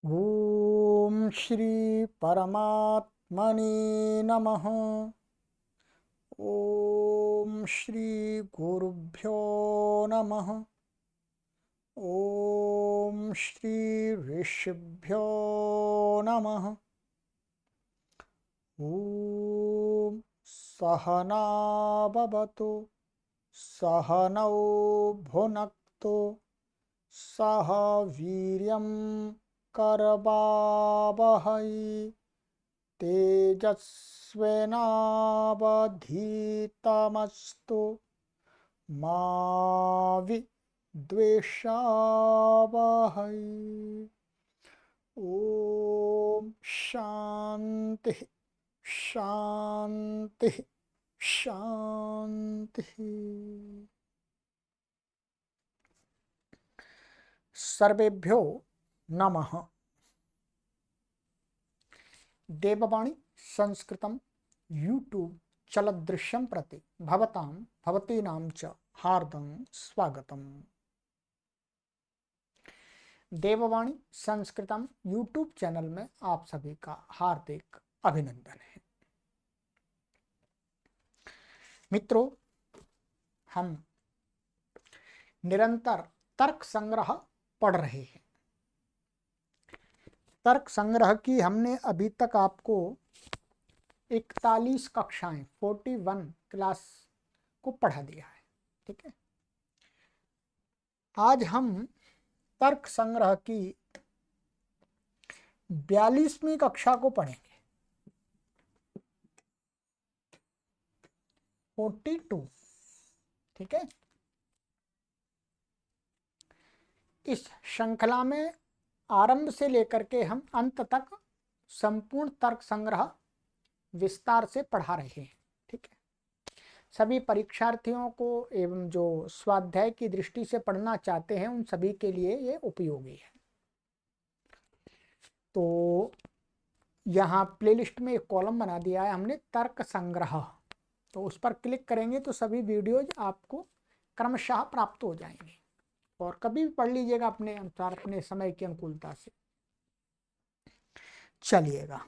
ओम श्री परमात्मने नमः। ओम श्री गुरुभ्यो नमः। ओम श्री ऋषिभ्यो नमः। ओम सहना भवतु सहनौ भुनक्तु सह वीर्यं करवावहै तेजस्विनावधीतमस्तु मा विद्विषावहै। ओम शांति शांति शांति। सर्वेभ्यो नमः। देववाणी संस्कृतं यूट्यूब चलदृश्यं प्रति भवतां भवतीनां च हार्दं स्वागतम्। देववाणी संस्कृतम यूट्यूब चैनल में आप सभी का हार्दिक अभिनंदन है। मित्रों, हम निरंतर तर्क संग्रह पढ़ रहे हैं। तर्क संग्रह की हमने अभी तक आपको 41 कक्षाएं 41 क्लास को पढ़ा दिया है। ठीक है, आज हम तर्क संग्रह की 42वीं कक्षा को पढ़ेंगे। 42। ठीक है, इस श्रृंखला में आरंभ से लेकर के हम अंत तक संपूर्ण तर्क संग्रह विस्तार से पढ़ा रहे हैं। ठीक है, सभी परीक्षार्थियों को एवं जो स्वाध्याय की दृष्टि से पढ़ना चाहते हैं उन सभी के लिए ये उपयोगी है। तो यहाँ प्लेलिस्ट में एक कॉलम बना दिया है हमने, तर्क संग्रह। तो उस पर क्लिक करेंगे तो सभी वीडियोज आपको क्रमशः प्राप्त हो जाएंगे और कभी भी पढ़ लीजिएगा अपने अनुसार, अपने समय की अनुकूलता से चलिएगा।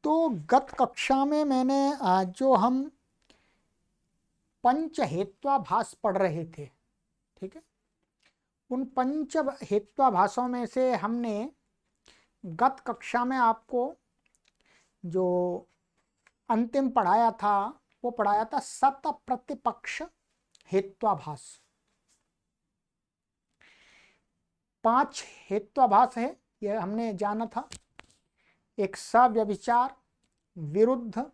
तो गत कक्षा में मैंने जो हम पंच हेत्वाभास पढ़ रहे थे, ठीक है, उन पंच हेत्वाभासों में से हमने गत कक्षा में आपको जो अंतिम पढ़ाया था वो पढ़ाया था सत प्रतिपक्ष हेत्वाभास। 5 हेत्वाभास है, यह हमने जाना था। एक सव्यभिचार, विरुद्ध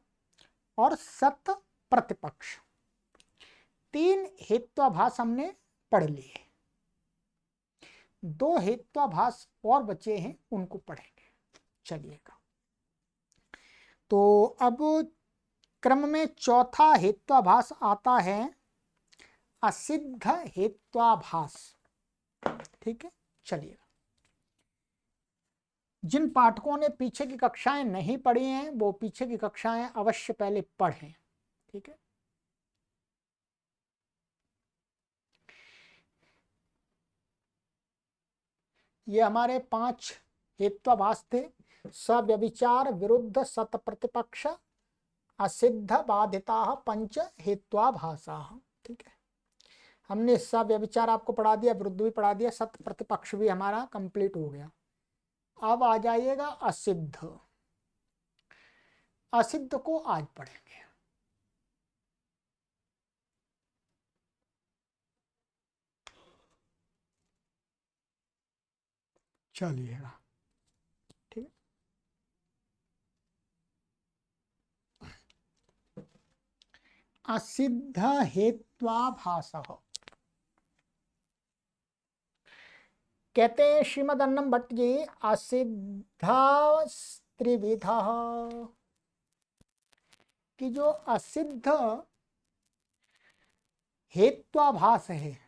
और सत प्रतिपक्ष। 3 हेत्वाभास हमने पढ़ लिए। 2 हेत्वाभास और बचे हैं, उनको पढ़ेंगे। चलिएगा, तो अब क्रम में चौथा हेत्वाभास आता है असिद्ध हेत्वाभास। ठीक है, चलिए, जिन पाठकों ने पीछे की कक्षाएं नहीं पढ़ी हैं वो पीछे की कक्षाएं अवश्य पहले पढ़ें। ठीक है, ये हमारे 5 हेत्वाभास थे। सव्यभिचार, विरुद्ध, सत प्रतिपक्ष, असिद्ध बाधिता, पंच हेत्वाभासा। ठीक है, हमने सव्यभिचार आपको पढ़ा दिया, विरुद्ध भी पढ़ा दिया, सत प्रतिपक्ष भी हमारा कंप्लीट हो गया। अब आ जाइएगा असिद्ध। असिद्ध को आज पढ़ेंगे। चलिएगा, ठीक है। असिद्ध हेत्वाभासः, कहते हैं श्रीमद अन्नम भट्ट जी, असिद्धा त्रिविधा, कि जो असिद्ध हेत्वाभास है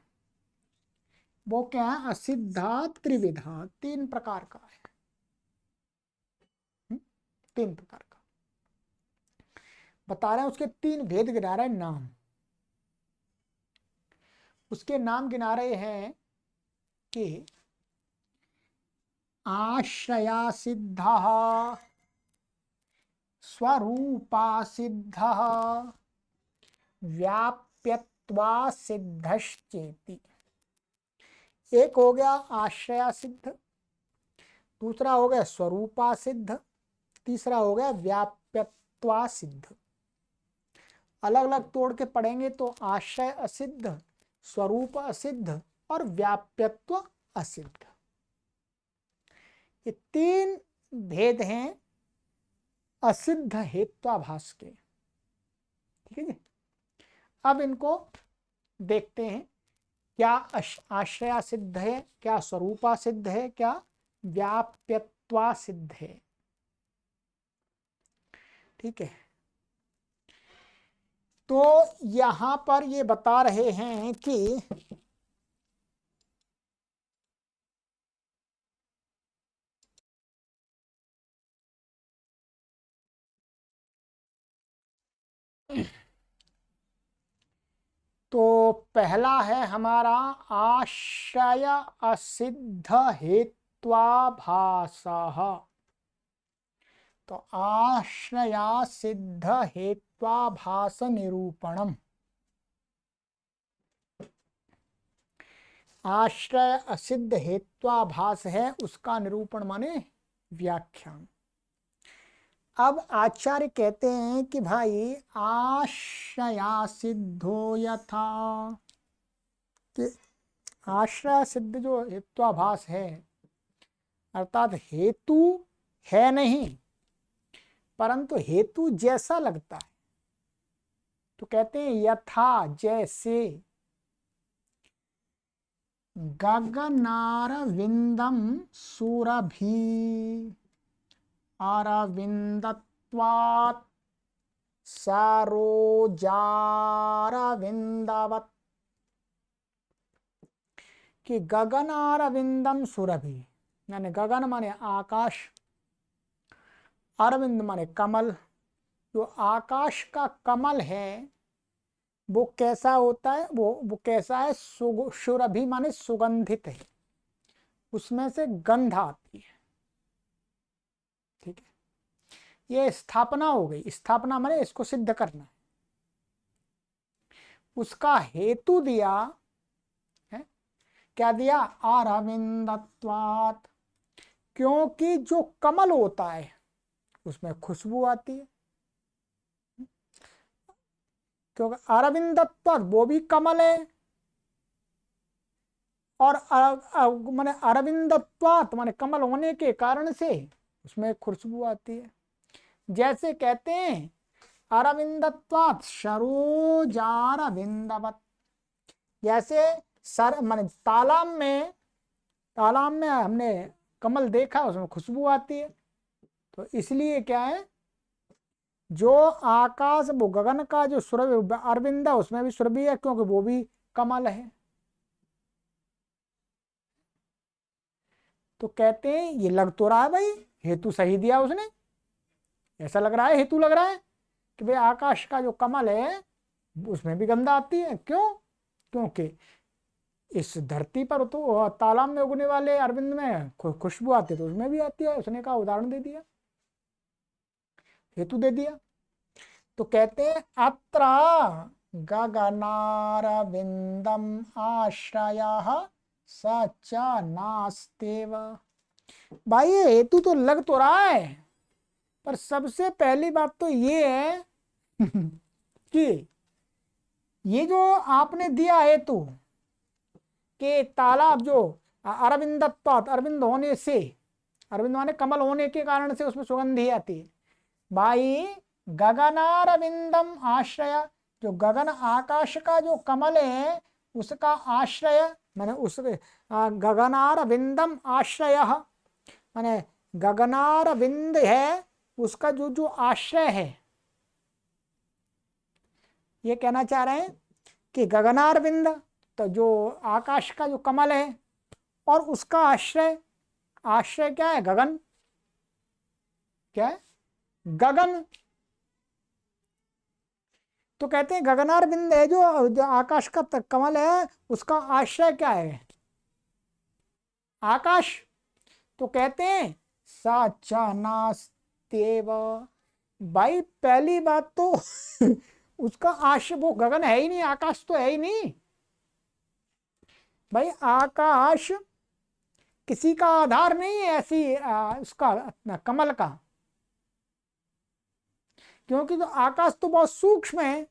वो क्या है? असिद्धा त्रिविधा, 3 प्रकार का है। 3 प्रकार का बता रहे हैं। उसके 3 भेद गिना रहे हैं, नाम उसके नाम गिना रहे हैं कि आश्रया सिद्धः स्वरूपा सिद्धः व्याप्यत्वा सिद्धश्चेति। एक हो गया आश्रया सिद्ध, दूसरा हो गया स्वरूपा सिद्ध, तीसरा हो गया व्याप्यत्वा सिद्ध। अलग अलग तोड़ के पढ़ेंगे तो आश्रय असिद्ध, स्वरूप असिद्ध और व्याप्यत्व असिद्ध, ये तीन भेद हैं असिद्ध हेत्वाभास के। ठीक है जी। अब इनको देखते हैं, क्या आश्रया सिद्ध है, क्या स्वरूपा सिद्ध है, क्या व्याप्यत्वा सिद्ध है। ठीक है, तो यहां पर ये बता रहे हैं कि तो पहला है हमारा आश्रय असिद्ध हेत्वाभासः। तो आश्रया सिद्ध हेत्वाभास निरूपणम। आश्रय असिद्ध हेत्वाभास है, उसका निरूपण माने व्याख्यान। अब आचार्य कहते हैं कि भाई आश्रया सिद्धो यथा, कि आश्रय सिद्ध जो हेत्वाभास है, अर्थात हेतु है नहीं परंतु हेतु जैसा लगता है, तो कहते हैं यथा जैसे गगनारविंदम सुरभि अरविंदत्वात् सरोजारविंदवत्, कि गगनारविंदम सुरभि, यानी गगन माने आकाश, अरविंद माने कमल। जो आकाश का कमल है वो कैसा होता है, वो कैसा है, सुरभि माने सुगंधित है, उसमें से गंध आती है। ठीक है, ये स्थापना हो गई। स्थापना माने इसको सिद्ध करना है। उसका हेतु दिया है, क्या दिया, अरविंदत्वात्, क्योंकि जो कमल होता है उसमें खुशबू आती है, क्योंकि अरविंदत्वात् वो भी कमल है, और माने अरविंदत्वात् माने कमल होने के कारण से उसमें खुशबू आती है। जैसे कहते हैं अरविंदत्वात् सरोजारविंदवत्, जैसे सर माने तालाब में हमने कमल देखा, उसमें खुशबू आती है। तो इसलिए क्या है, जो आकाश वो गगन का जो सुरभि अरविंद है उसमें भी सुरभि है, क्योंकि वो भी कमल है। तो कहते हैं ये लग तो रहा है भाई, हेतु सही दिया उसने, ऐसा लग रहा है, हेतु लग रहा है कि भाई आकाश का जो कमल है उसमें भी गंध आती है। क्यों, क्योंकि इस धरती पर तो तालाब में उगने वाले अरविंद में खुशबू आती है, तो उसमें भी आती है। उसने का उदाहरण दे दिया, हेतु दे दिया। तो कहते हैं अत्र गगनारविंदम आश्रयः स च नास्तेव। भाई ये हेतु तो लग तो रहा है, पर सबसे पहली बात तो ये है कि ये जो आपने दिया हेतु कि तालाब जो अरविंदत्वात्, अरविंद होने से, अरविंद माने कमल होने के कारण से उसमें सुगंधी आती है। भाई गगनारविंदम आश्रय, जो गगन आकाश का जो कमल है उसका आश्रय माने उस गगनारविंदम आश्रय माने गगनारविंद है उसका जो जो आश्रय है। ये कहना चाह रहे हैं कि गगनारविंद तो जो आकाश का जो कमल है, और उसका आश्रय, आश्रय क्या है, गगन, क्या है, गगन। तो कहते हैं गगनारविंद है जो आकाश का कमल है, उसका आश्रय क्या है, आकाश। तो कहते हैं साचा नास्त्येव। भाई पहली बात तो उसका वो गगन है ही नहीं, आकाश तो है ही नहीं भाई। आकाश किसी का आधार नहीं है ऐसी उसका कमल का, क्योंकि तो आकाश तो बहुत सूक्ष्म है,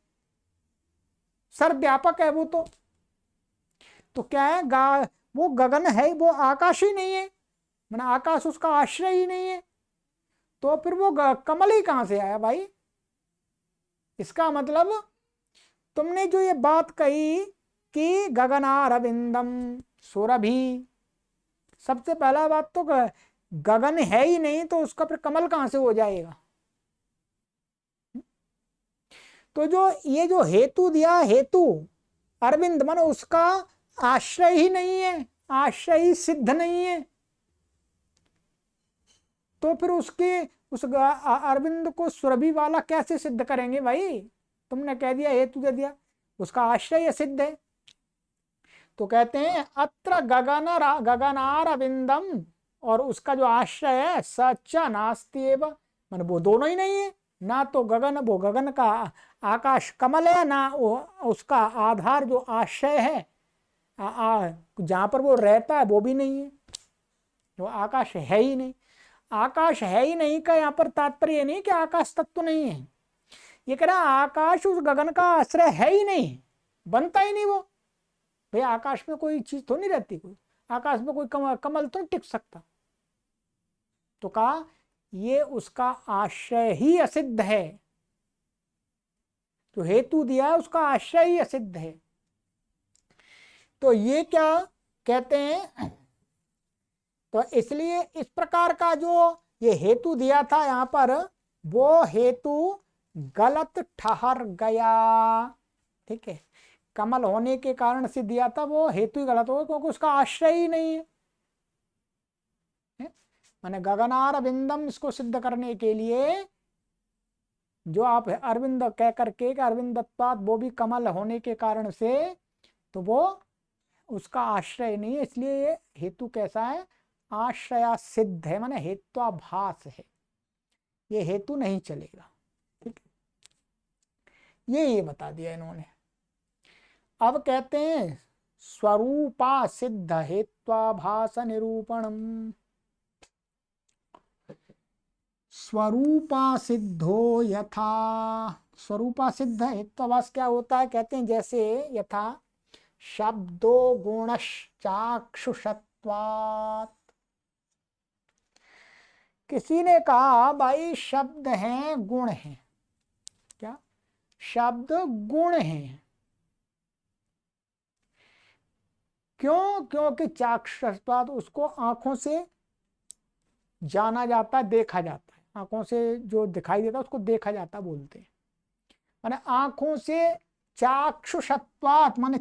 सर्वव्यापक है वो तो क्या है वो गगन है, वो आकाश ही नहीं है, मैंने आकाश उसका आश्रय ही नहीं है, तो फिर वो कमल ही कहां से आया भाई। इसका मतलब तुमने जो ये बात कही कि गगनारविंदम सुरभि, सबसे पहला बात तो गगन है ही नहीं तो उसका फिर कमल कहां से हो जाएगा। तो ये जो हेतु दिया, हेतु अरविंद मन उसका आश्रय ही नहीं है, आश्रय ही सिद्ध नहीं है, तो फिर उसके उस अरविंद को सुरभि वाला कैसे सिद्ध करेंगे भाई। तुमने कह दिया हेतु दे दिया, उसका आश्रय सिद्ध है। तो कहते हैं अत्र गगनार अविंदम, और उसका जो आश्रय है सच्चा नास्ति एव, मान वो दोनों ही नहीं है, ना तो गगन, वो गगन का आकाश कमल है, ना वो उसका आधार जो आश्रय है जहां पर वो रहता है वो भी नहीं है, जो आकाश है ही नहीं। आकाश है ही नहीं का यहाँ पर तात्पर्य नहीं कि आकाश तत्व नहीं है, ये कह रहा आकाश उस गगन का आश्रय है ही नहीं, बनता ही नहीं वो। भाई आकाश में कोई चीज तो नहीं रहती, कोई आकाश में कोई कमल तो नहीं टिक सकता। तो कहा ये उसका आश्रय ही असिद्ध है, तो हेतु दिया उसका आश्रय ही असिद्ध है। तो ये क्या कहते हैं, तो इसलिए इस प्रकार का जो ये हेतु दिया था यहाँ पर, वो हेतु गलत ठहर गया। ठीक है, कमल होने के कारण से दिया था वो हेतु ही गलत होगा, क्योंकि उसका आश्रय ही नहीं है। माने गगनार अरविंदम इसको सिद्ध करने के लिए जो आप अरविंद कह करके अरविंदत्वात्, वो भी कमल होने के कारण से, तो वो उसका आश्रय नहीं है, इसलिए ये हेतु कैसा है, आश्रया सिद्ध है, माने हेत्वाभास है, ये हेतु नहीं चलेगा। ठीक है, ये बता दिया इन्होंने। अब कहते हैं स्वरूपा सिद्ध हेत्वाभास निरूपणम। स्वरूपा सिद्धो यथा, स्वरूपा सिद्ध हेत्वाभास क्या होता है, कहते हैं जैसे यथा शब्दो गुणश्चाक्षुषत्वात्। किसी ने कहा भाई शब्द हैं गुण हैं, क्या शब्द गुण हैं, क्यों, क्योंकि चाक्षुषत्वात् उसको आंखों से जाना जाता है, देखा जाता है, आंखों से जो दिखाई देता है उसको देखा जाता बोलते हैं, माने आंखों से चाक्षुषत्वात् माने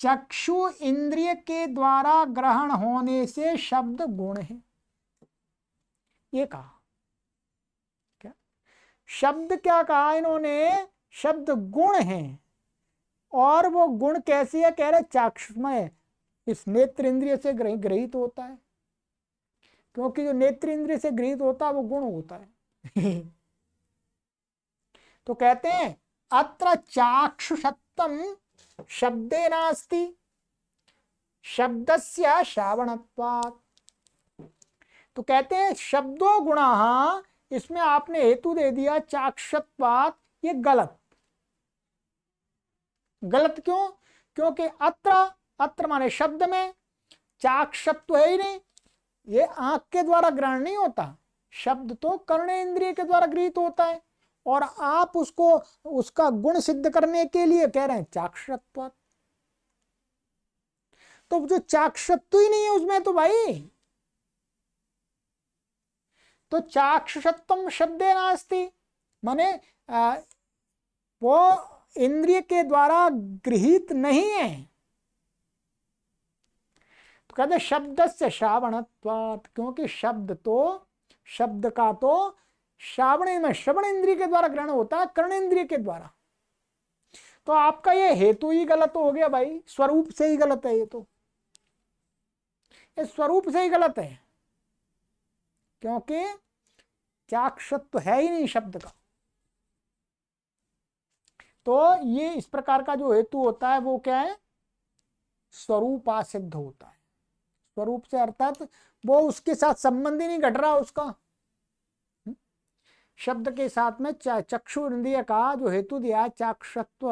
चक्षु इंद्रिय के द्वारा ग्रहण होने से शब्द गुण है, ये कहा। क्या शब्द क्या कहा इन्होंने, शब्द गुण है, और वो गुण कैसी है, कह रहे चाक्षुषमय, इस नेत्र इंद्रिय से ग्रहित होता है, क्योंकि जो नेत्र इंद्रिय से गृहित होता है वो गुण होता है। तो कहते हैं अत्र चाक्षुषत्वम शब्दे नास्ति शब्दस्य श्रावणत्वात्। तो कहते हैं शब्दो गुणः, इसमें आपने हेतु दे दिया चाक्षुषत्वात्, ये गलत। गलत क्यों, क्योंकि अत्र माने शब्द में चाक्षुषत्व है ही नहीं, ये आंख के द्वारा ग्रहण नहीं होता, शब्द तो कर्णेंद्रिय के द्वारा गृहीत होता है, और आप उसको उसका गुण सिद्ध करने के लिए कह रहे हैं चाक्षुषत्वात्। तो जो चाक्षुषत्व ही नहीं है उसमें तो भाई, तो चाक्षुषत्वम शब्दे नास्ति, माने वो इंद्रिय के द्वारा गृहीत नहीं है। तो कहते शब्द से श्रावणत्वात्, क्योंकि शब्द का तो श्रावण में श्रवण इंद्रिय के द्वारा ग्रहण होता है, कर्ण इंद्रिय के द्वारा। तो आपका ये हेतु ही गलत हो गया भाई, स्वरूप से ही गलत है, ये तो ये स्वरूप से ही गलत है। क्योंकि चाक्षत्व है ही नहीं शब्द का। तो ये इस प्रकार का जो हेतु होता है वो क्या है, स्वरूपा सिद्ध होता है। स्वरूप से अर्थात वो उसके साथ संबंध ही नहीं घट रहा उसका। शब्द के साथ में चक्षु इंद्रिय का जो हेतु दिया चाक्षत्व,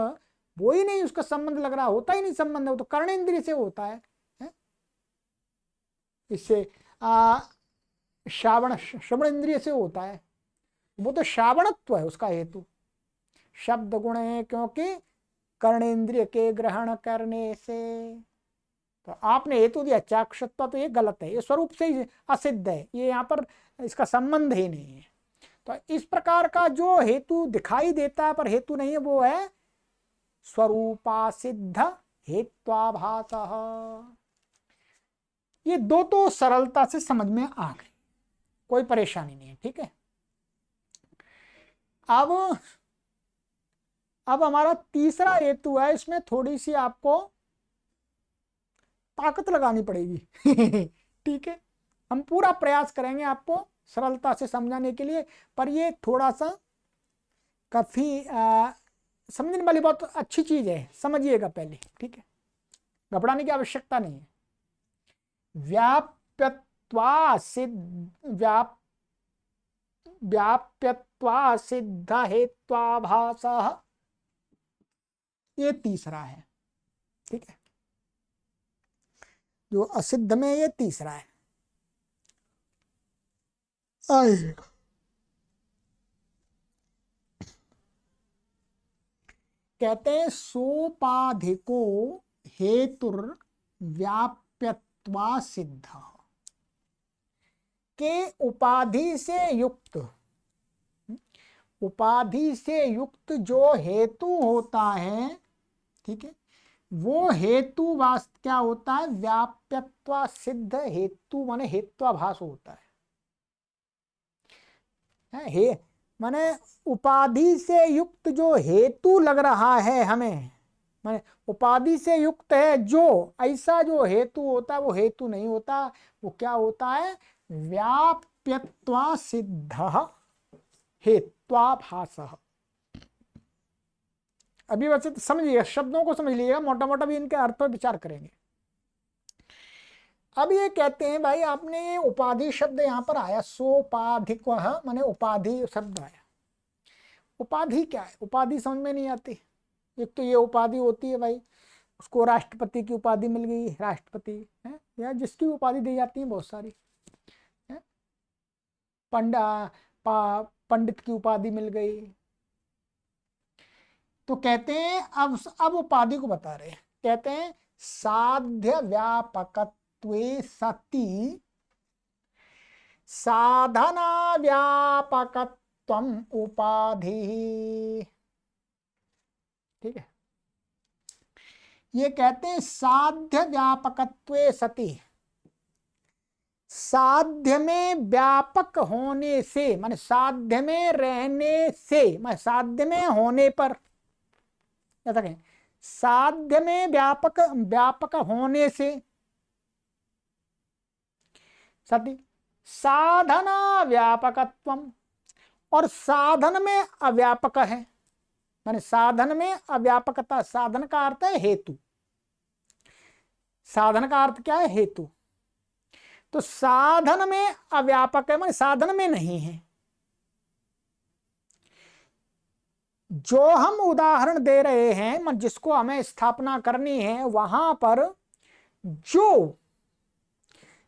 वो ही नहीं उसका संबंध लग रहा, होता ही नहीं संबंध, वो तो कर्ण इंद्रिय से होता है? इससे श्रवण इंद्रिय से होता है, वो तो श्रावणत्व है उसका हेतु। शब्द गुण है क्योंकि कर्णेंद्रिय के ग्रहण करने से। तो आपने हेतु दिया चाक्षत्व, तो ये गलत है, ये स्वरूप से ही असिद्ध है, ये यहाँ पर इसका संबंध ही नहीं है। तो इस प्रकार का जो हेतु दिखाई देता है पर हेतु नहीं है, वो है स्वरूपा सिद्ध हेत्वाभास। ये दो तो सरलता से समझ में आ गए, कोई परेशानी नहीं है, ठीक है। अब हमारा तीसरा हेतु है, इसमें थोड़ी सी आपको ताकत लगानी पड़ेगी ठीक है। हम पूरा प्रयास करेंगे आपको सरलता से समझाने के लिए, पर ये थोड़ा सा काफी समझने वाली बहुत अच्छी चीज है, समझिएगा पहले, ठीक है, घबराने की आवश्यकता नहीं है। व्याप्यत्वा सिद्ध हेत्वाभास, ये तीसरा है, ठीक है। जो असिद्ध में ये तीसरा है। कहते हैं सोपाधिको हेतुर व्याप्यत्वा सिद्ध, के उपाधि से युक्त, उपाधि से युक्त जो हेतु होता है, ठीक है, वो हेतु वास्तव क्या होता है, व्याप्यत्वा सिद्ध हेतु माने हेत्वाभास होता है। हे माने उपाधि से युक्त जो हेतु लग रहा है हमें, माने उपाधि से युक्त है जो, ऐसा जो हेतु होता है वो हेतु नहीं होता, वो क्या होता है, व्याप्यत्वा सिद्ध हेत्वाभास। अभी वैसे तो समझिएगा, शब्दों को समझ लीजिएगा, मोटा मोटा भी इनके अर्थ पर विचार करेंगे। अब ये कहते हैं भाई, आपने ये उपाधि शब्द यहाँ पर आया, सोपाधिक माने उपाधि शब्द आया। उपाधि क्या है, उपाधि समझ में नहीं आती। एक तो ये उपाधि होती है भाई, उसको राष्ट्रपति की उपाधि मिल गई, राष्ट्रपति है, या जिसकी उपाधि दी जाती है बहुत सारी है, पंडित की उपाधि मिल गई। तो कहते हैं अब उपाधि को बता रहे हैं, कहते हैं साध्य व्यापकत्वे सति साधना व्यापकत्वम उपाधि, ठीक है। ये कहते हैं साध्य व्यापकत्वे सति, साध्य में व्यापक होने से, माने साध्य में रहने से, माने साध्य में होने पर, ऐसा कहें, साध्य में व्यापक होने से सति साधना व्यापकत्वम, और साधन में अव्यापक है, माने साधन में अव्यापकता। साधन का अर्थ है हेतु, साधन का अर्थ क्या है, हेतु। तो साधन में अव्यापक है, माने साधन में नहीं है। जो हम उदाहरण दे रहे हैं, जिसको हमें स्थापना करनी है, वहां पर जो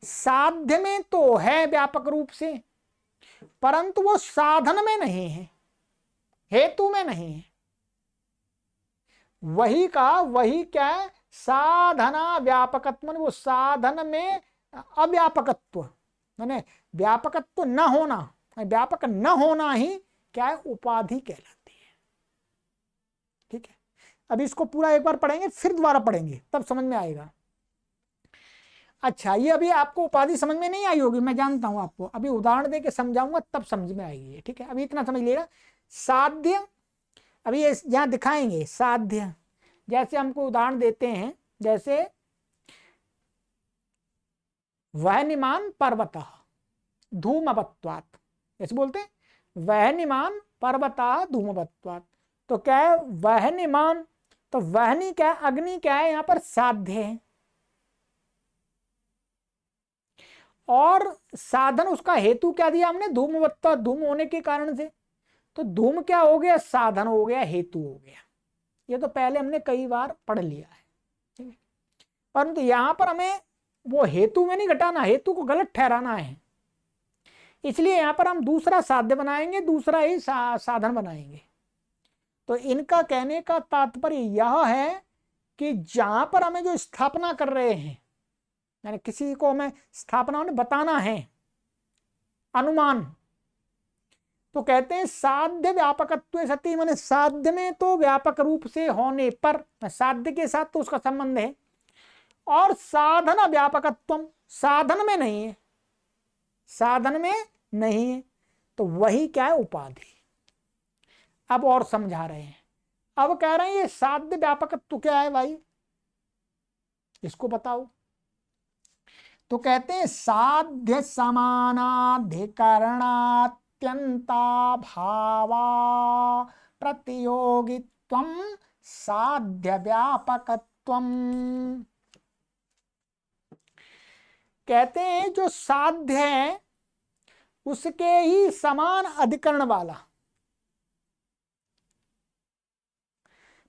साध्य में तो है व्यापक रूप से, परंतु वो साधन में नहीं है, हेतु में नहीं है। वही क्या है, साधना व्यापकत्व, वो साधन में अव्यापकत्व, माने व्यापकत्व न होना, व्यापक न होना ही क्या है, उपाधि कहलाती है, ठीक है। अभी इसको पूरा एक बार पढ़ेंगे, फिर दोबारा पढ़ेंगे, तब समझ में आएगा। अच्छा, ये अभी आपको उपाधि समझ में नहीं आई होगी, मैं जानता हूं आपको, अभी उदाहरण दे के समझाऊंगा तब समझ में आएगी, ठीक है। अभी इतना समझ लीजिएगा, साध्य, अभी ये यहां दिखाएंगे साध्य, जैसे हमको उदाहरण देते हैं, जैसे वह निमान पर्वत, धूमवत्वात्, ऐसे बोलते हैं, वहनिमान पर्वता धूमवत्वात्। तो क्या है वहनिमान, तो वहनी क्या है, अग्नि क्या है, यहां पर साध्य है, और साधन उसका हेतु क्या दिया हमने, धूमवत्ता, धूम होने के कारण से। तो धूम क्या हो गया, साधन हो गया, हेतु हो गया। ये तो पहले हमने कई बार पढ़ लिया है, ठीक है। परंतु यहां पर हमें वो हेतु में नहीं घटाना, हेतु को गलत ठहराना है, इसलिए यहां पर हम दूसरा साध्य बनाएंगे, दूसरा ही साधन बनाएंगे। तो इनका कहने का तात्पर्य यह है कि जहां पर हमें जो स्थापना कर रहे हैं, यानी किसी को हमें स्थापना में बताना है, अनुमान, तो कहते हैं साध्य व्यापकत्व सती, माने साध्य में तो व्यापक रूप से होने पर, साध्य के साथ तो उसका संबंध है, और साधन व्यापकत्व, साधन में नहीं है, साधन में नहीं है, तो वही क्या है, उपाधि। अब और समझा रहे हैं, अब कह रहे हैं ये साध्य व्यापकत्व क्या है भाई, इसको बताओ। तो कहते हैं साध्य समानाधिकरणात्यंता भावा प्रतियोगित्वम साध्य व्यापकत्वम। कहते हैं जो साध्य है उसके ही समान अधिकरण वाला,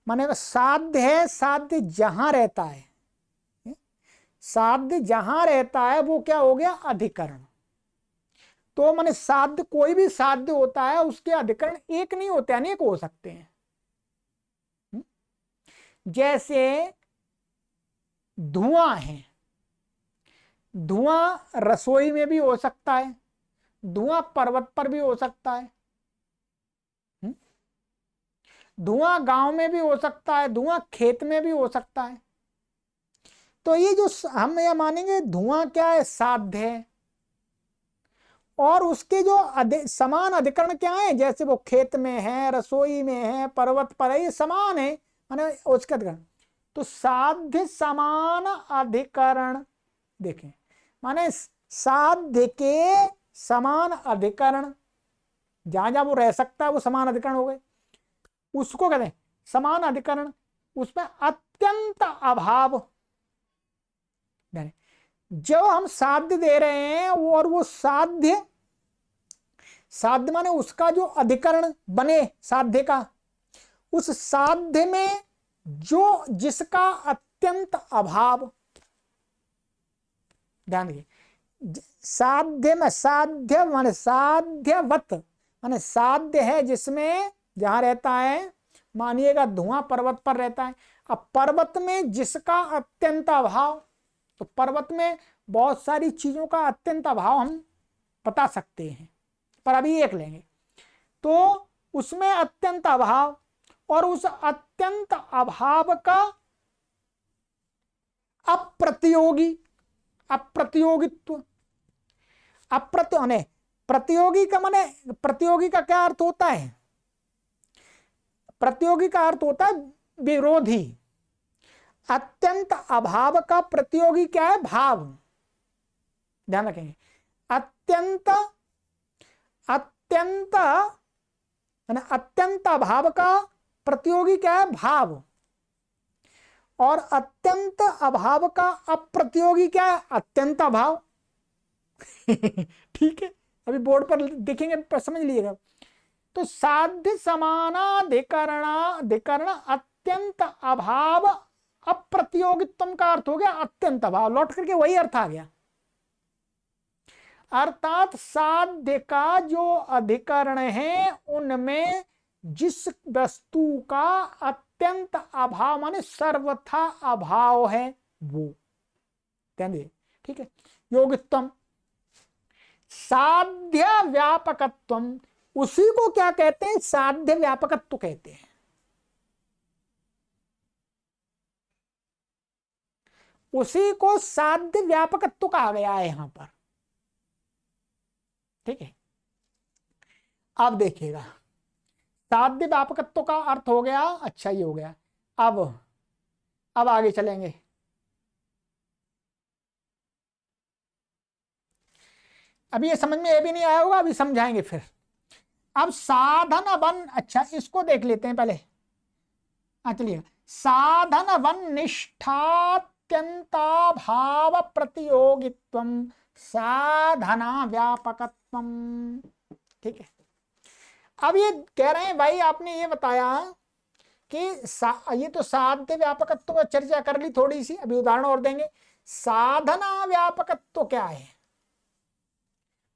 माने साध्य है, साध्य जहां रहता है, साध्य जहां रहता है वो क्या हो गया, अधिकरण। तो माने साध्य, कोई भी साध्य होता है उसके अधिकरण एक नहीं होते, अनेक हो सकते हैं। जैसे धुआं है, धुआं रसोई में भी हो सकता है, धुआं पर्वत पर भी हो सकता है, धुआं गांव में भी हो सकता है, धुआं खेत में भी हो सकता है। तो ये जो हम यह मानेंगे धुआं क्या है, साध्य है, और उसके जो समान अधिकरण क्या है, जैसे वो खेत में है, रसोई में है, पर्वत पर है, ये समान है, माने उसके अधिकरण। तो साध्य समान अधिकरण, देखें, माने साध्य के समान अधिकरण, जहां जहां वो रह सकता है वो समान अधिकरण हो गए, उसको कहते हैं समान अधिकरण। उसमें अत्यंत अभाव, जो हम साध्य दे रहे हैं वो, और वो साध्य, साध्य माने उसका जो अधिकरण बने साध्य का, उस साध्य में जो जिसका अत्यंत अभाव, ध्यान देखिए, साध्य में साध्य माने साध्यवत, माने साध्य है जिसमें, जहां रहता है, मानिएगा धुआं पर्वत पर रहता है, अब पर्वत में जिसका अत्यंत अभाव, तो पर्वत में बहुत सारी चीजों का अत्यंत अभाव हम बता सकते हैं, पर अभी एक लेंगे। तो उसमें अत्यंत अभाव, और उस अत्यंत अभाव का अप्रतियोगी, अप्रतियोगित्व, प्रतियोगी का माने, प्रतियोगी का क्या अर्थ होता है, प्रतियोगी का अर्थ होता है विरोधी। अत्यंत अभाव का प्रतियोगी क्या है, भाव, ध्यान रखेंगे। अत्यंत, अत्यंत अत्यंत अभाव का प्रतियोगी क्या है, भाव, और अत्यंत अभाव का अप्रतियोगी क्या है, अत्यंत अभाव। ठीक है, अभी बोर्ड पर देखेंगे पर समझ लीजिएगा। तो साध्य समानाधिकरण अत्यंत अभाव अप्रतियोगित्व का अर्थ हो गया अत्यंत अभाव, लौट करके वही अर्थ आ गया। अर्थात साध्य का जो अधिकरण है उनमें जिस वस्तु का अत्यंत अभाव माने सर्वथा अभाव है वो, ध्यान दीजिए, ठीक है। योगित्वम साध्य व्यापकत्वम, उसी को क्या कहते हैं, साध्य व्यापकत्व कहते हैं। उसी को साध्य व्यापकत्व कहा गया है यहां पर, ठीक है। अब देखिएगा, साध्य व्यापकत्व का अर्थ हो गया, अच्छा ये हो गया। अब आगे चलेंगे। अभी ये समझ में ये भी नहीं आया होगा, अभी समझाएंगे फिर। अब साधन वन, अच्छा इसको देख लेते हैं पहले। चलिए, साधन वन निष्ठात्यंता भाव प्रतियोगित्वम साधना व्यापकत्वम। ठीक है, अब ये कह रहे हैं भाई आपने ये बताया कि ये तो साध्य व्यापकत्व पर चर्चा कर ली थोड़ी सी, अभी उदाहरण और देंगे। साधना व्यापकत्व क्या है?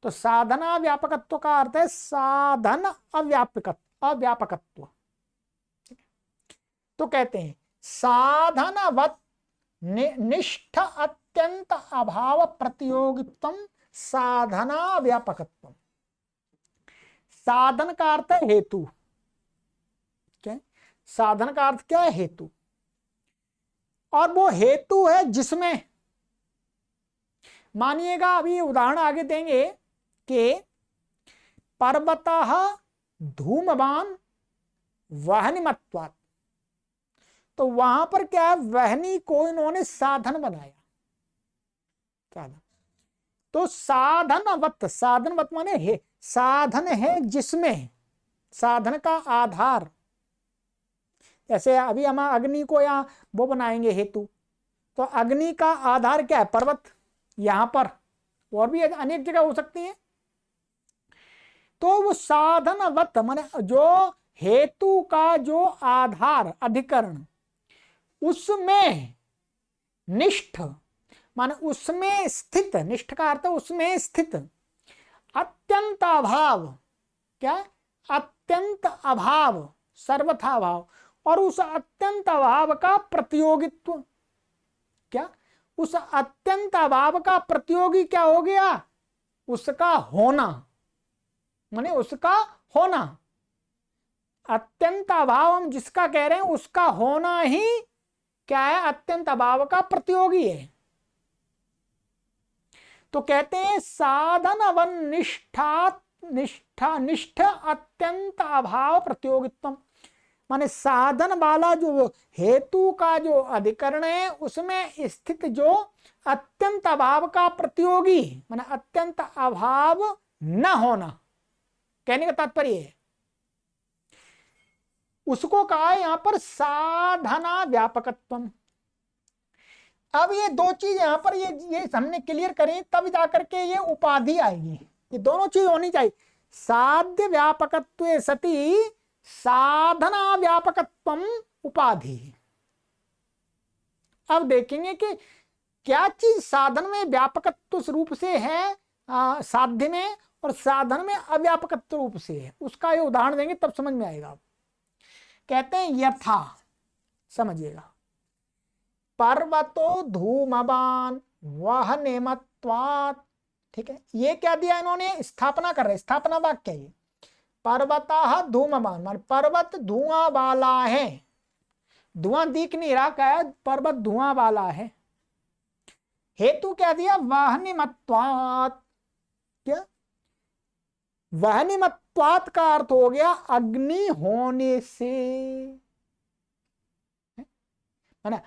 तो साधना व्यापकत्व का अर्थ है साधन अव्यापकत्व। तो कहते हैं साधनवत निष्ठ अत्यंत अभाव प्रतियोगित्वम साधना व्यापकत्व। साधन का अर्थ है हेतु। क्या? साधन का अर्थ क्या है? हेतु। और वो हेतु है जिसमें, मानिएगा अभी उदाहरण आगे देंगे कि पर्वतः धूमवान वहनिमत्वात्। तो वहां पर क्या है? वहनी को इन्होंने साधन बनाया। साधन, तो साधनवत, साधनवत माने है साधन है जिसमें, साधन का आधार। जैसे अभी हम अग्नि को यहां वो बनाएंगे हेतु, तो अग्नि का आधार क्या है? पर्वत। यहां पर और भी अनेक जगह हो सकती है। तो वो साधनवत माने जो हेतु का जो आधार अधिकरण, उसमें निष्ठ माने उसमें स्थित, निष्ठ का अर्थ उसमें स्थित अत्यंत अभाव। क्या? अत्यंत अभाव, सर्वथा अभाव। और उस अत्यंत अभाव का प्रतियोगित्व। क्या? उस अत्यंत अभाव का प्रतियोगी क्या हो गया? उसका होना, माने उसका होना। अत्यंत अभाव हम जिसका कह रहे हैं उसका होना ही क्या है? अत्यंत अभाव का प्रतियोगी है। तो कहते हैं साधन वन निष्ठ अत्यंत अभाव प्रतियोगित्व। माने साधन वाला जो हेतु का जो अधिकरण है उसमें स्थित जो अत्यंत अभाव का प्रतियोगी, माने अत्यंत अभाव न होना, कहने का तात्पर्य है उसको कहा है यहां पर साधना व्यापकत्वम। अब ये दो चीज यहां पर ये हमने क्लियर करें तब जाकर के ये उपाधि आएगी। ये दोनों चीज होनी चाहिए। साध्य व्यापकत्व सती साधना व्यापकत्वम उपाधि। अब देखेंगे कि क्या चीज साधन में व्यापकत्व रूप से है, साध्य में, और साधन में अव्यापकत्व रूप से है। उसका ये उदाहरण देंगे तब समझ में आएगा। कहते हैं यथा, समझिएगा, पर्वतो धूमवान वहनिमत्वात्। ठीक है, ये क्या दिया इन्होंने? स्थापना कर रहे, स्थापना वाक्य है ये। पर्वतः धूमवान मान पर्वत धुआं वाला है। धुआं दिख नहीं रहा, क्या है? पर्वत धुआं वाला है। हेतु क्या दिया? वहनिमत्वात्। क्या? वहनिमत्वात् का अर्थ हो गया अग्नि होने से। माने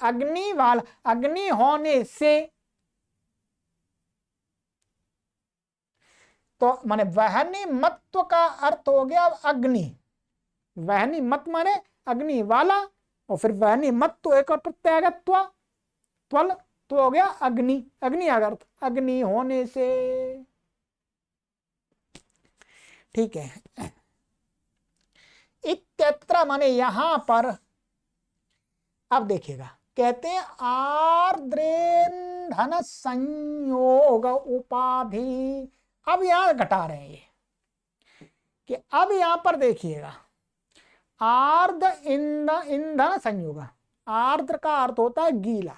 अग्नि वाला, अग्नि होने से। तो माने वहनी मत्व का अर्थ हो गया अग्नि। वहनी मत माने अग्नि वाला, और फिर वहनी मत्व एक और प्रत्यय आ गया त्वल, तो हो गया अग्नि। अग्नि अर्थ अग्नि होने से। ठीक है, इत्यत्र माने यहां पर। अब देखिएगा, कहते हैं आर्द्रेन्धन संयोग उपाधि। अब यहां घटा रहे हैं ये कि अब यहां पर देखिएगा, आर्द्र ईंधन संयोग। आर्द्र का अर्थ होता है गीला,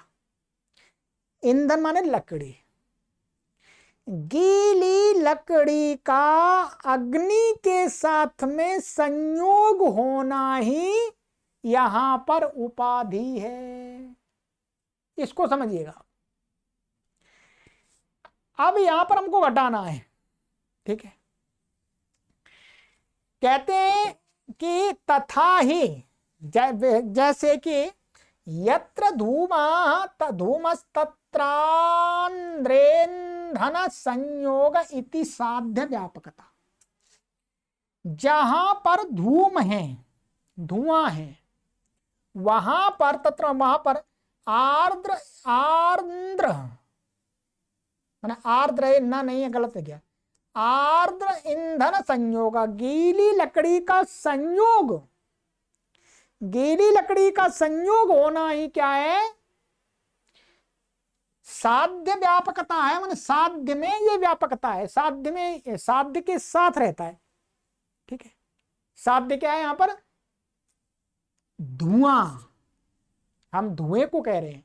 ईंधन माने लकड़ी। गीली लकड़ी का अग्नि के साथ में संयोग होना ही यहां पर उपाधि है। इसको समझिएगा। अब यहां पर हमको घटाना है। ठीक है, कहते हैं कि तथा ही, जैसे कि यत्र धूमस्तत्रांद्रेन्द्र ईंधन संयोग इति साध्य व्यापकता। जहां पर धूम है, धुआं है, वहां पर तत्र वहां पर आर्द्र आर्द्र माने आर्द्र है ना, नहीं है, गलत है क्या, आर्द्र ईंधन संयोग, गीली लकड़ी का संयोग, गीली लकड़ी का संयोग होना ही क्या है, साध्य व्यापकता है। माने साध्य में ये व्यापकता है, साध्य में, साध्य के साथ रहता है। ठीक है, साध्य क्या है यहां पर, धुआं, हम धुएं को कह रहे हैं,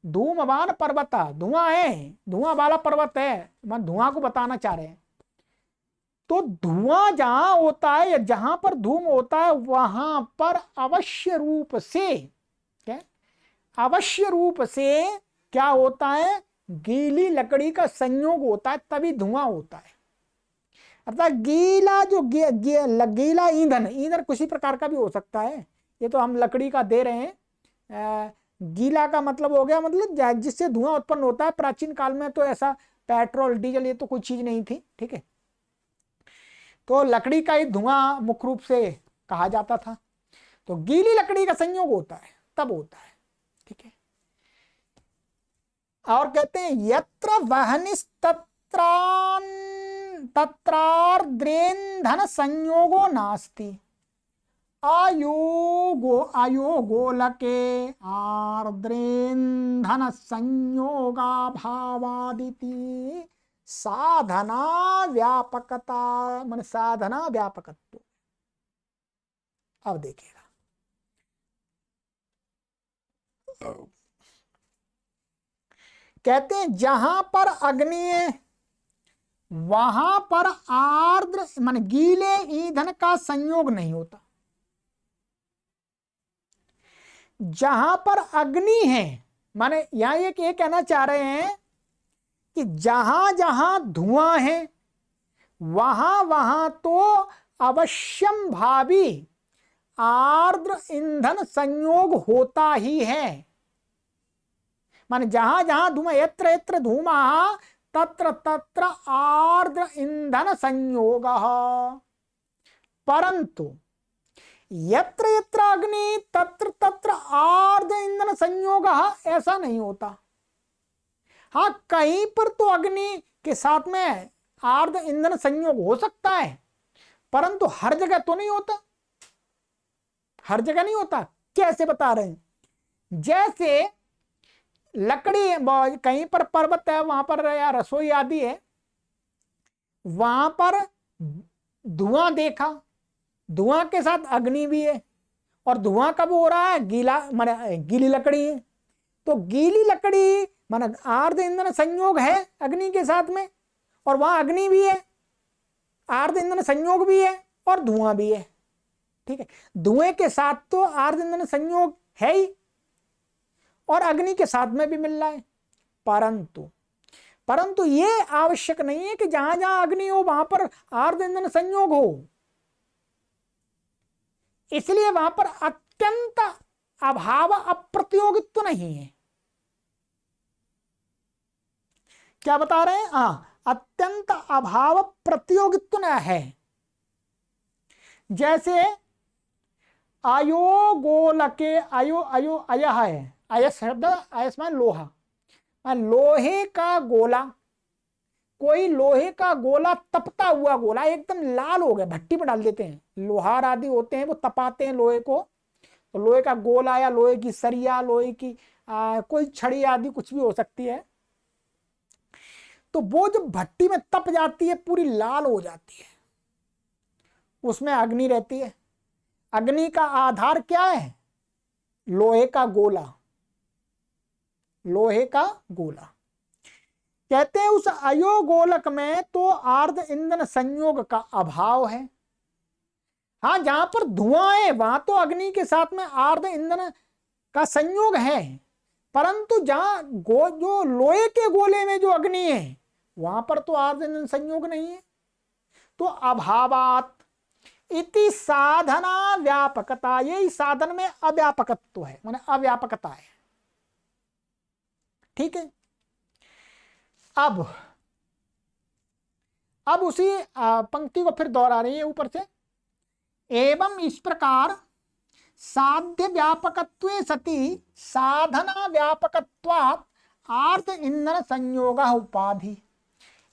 धूमवान पर्वत, धुआं है, धुआं वाला पर्वत है, मैं धुआं को बताना चाह रहे हैं। तो धुआं जहां होता है या जहां पर धूम होता है वहां पर अवश्य रूप से क्या, अवश्य रूप से क्या होता है, गीली लकड़ी का संयोग होता है, तभी धुआं होता है। अर्थात गीला जो गीला ईंधन, ईंधन किसी प्रकार का भी हो सकता है, ये तो हम लकड़ी का दे रहे हैं। गीला का मतलब हो गया, मतलब जिससे धुआं उत्पन्न होता है। प्राचीन काल में तो ऐसा पेट्रोल डीजल ये तो कोई चीज नहीं थी। ठीक है, तो लकड़ी का ही धुआं मुख्य रूप से कहा जाता था। तो गीली लकड़ी का संयोग होता है तब होता है। ठीक है, और कहते हैं यत्र तत्रार्द्रेन्धन संयोगो नास्ति, अयोगोलके आर्द्रेन्धन संयोगाभावादिति साधना व्यापकता, मन साधना व्यापकत्व। अब देखिएगा, कहते हैं जहां पर अग्नि है वहां पर आर्द्र मान गीले ईंधन का संयोग नहीं होता। जहां पर अग्नि है, माने यहां ये कहना चाह रहे हैं कि जहां जहां धुआं है वहां वहां तो अवश्यम भावी आर्द्र ईंधन संयोग होता ही है। माने जहां जहां धूम, यत्र यत्र धूमः तत्र तत्र आर्द्र ईंधन संयोग, परंतु यत्र यत्र अग्नि तत्र तत्र आर्द्र ईंधन संयोग ऐसा नहीं होता। हाँ, कहीं पर तो अग्नि के साथ में आर्द्र ईंधन संयोग हो सकता है, परंतु हर जगह तो नहीं होता, हर जगह नहीं होता। कैसे बता रहे हैं, जैसे लकड़ी, कहीं पर पर्वत है वहां पर या रसोई आदि है, वहां पर धुआं देखा, धुआं के साथ अग्नि भी है, और धुआं कब हो रहा है, गीला माने गीली लकड़ी है। तो गीली लकड़ी माने आर्द्र ईंधन संयोग है अग्नि के साथ में, और वहां अग्नि भी है, आर्द्र ईंधन संयोग भी है, और धुआं भी है। ठीक है, धुएं के साथ तो आर्द्र ईंधन संयोग है ही, और अग्नि के साथ में भी मिल रहा है। परंतु ये आवश्यक नहीं है कि जहां जहां अग्नि हो वहां पर आर्द्र ईंधन संयोग हो। इसलिए वहां पर अत्यंत अभाव अप्रतियोगित्व नहीं है। क्या बता रहे हैं, अत्यंत अभाव प्रतियोगित्व न है। जैसे अयोगोलके, अय है, अयस शब्द, अयस्मान लोहा, लोहे का गोला, कोई लोहे का गोला, तपता हुआ गोला एकदम लाल हो गया, भट्टी में डाल देते हैं, लोहार आदि होते हैं वो तपाते हैं लोहे को, तो लोहे का गोला या लोहे की सरिया, लोहे की कोई छड़ी आदि कुछ भी हो सकती है, तो वो जब भट्टी में तप जाती है पूरी लाल हो जाती है, उसमें अग्नि रहती है। अग्नि का आधार क्या है, लोहे का गोला, लोहे का गोला। कहते हैं उस अयोगोलक में तो आर्द्र ईंधन संयोग का अभाव है। हाँ, जहां पर धुआं है वहां तो अग्नि के साथ में आर्द्र ईंधन का संयोग है, परंतु जहां जो लोहे के गोले में जो अग्नि है वहां पर तो आर्द्र ईंधन संयोग नहीं है। तो अभावात इति साधना व्यापकता, यही साधन में अव्यापकत्व है, माने अव्यापकता है। ठीक है, अब अब उसी पंक्ति को फिर दोहरा रही है ऊपर से। एवं इस प्रकार साध्य व्यापकत्वे सति साधना व्यापकत्वात् आर्थ इंधन संयोग उपाधि।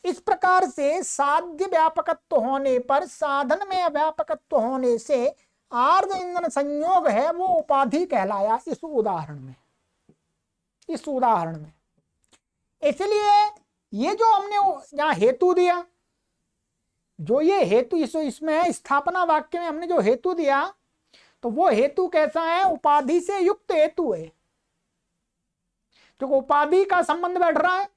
इस प्रकार से साध्य व्यापकत्व होने पर साधन में व्यापकत्व होने से आर्ध इंधन संयोग है वो उपाधि कहलाया इस उदाहरण में। इसलिए ये जो हमने यहाँ हेतु दिया, जो ये हेतु इसमें है, स्थापना वाक्य में हमने जो हेतु दिया, तो वो हेतु कैसा है? उपाधि से युक्त हेतु है। तो उपाधि का संबंध बैठ रहा है।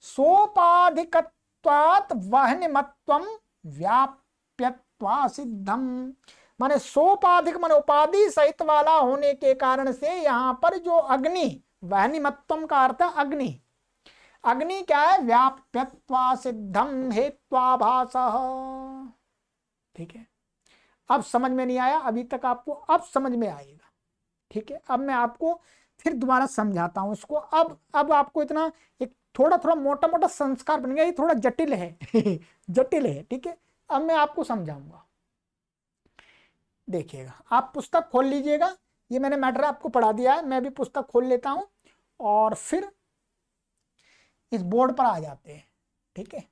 सोपाधिकत्वात् वह्निमत्वं व्याप्यत्वा सिद्धम, माने सोपाधिक माने उपाधि सहित वाला होने के कारण से यहां पर जो अग्नि, वह्निमत्वम का अर्थ अग्नि, अग्नि क्या है? व्याप्यत्वा सिद्धम हेत्वाभासः। ठीक है, अब समझ में नहीं आया अभी तक आपको, अब समझ में आएगा। ठीक है, अब मैं आपको फिर दोबारा समझाता हूं इसको। अब आपको इतना एक थोड़ा थोड़ा मोटा मोटा संस्कार बनेगा, ये थोड़ा जटिल है जटिल है। ठीक है, अब मैं आपको समझाऊंगा। देखिएगा, आप पुस्तक खोल लीजिएगा। ये मैंने मैटर आपको पढ़ा दिया है, मैं भी पुस्तक खोल लेता हूं और फिर इस बोर्ड पर आ जाते हैं। ठीक है,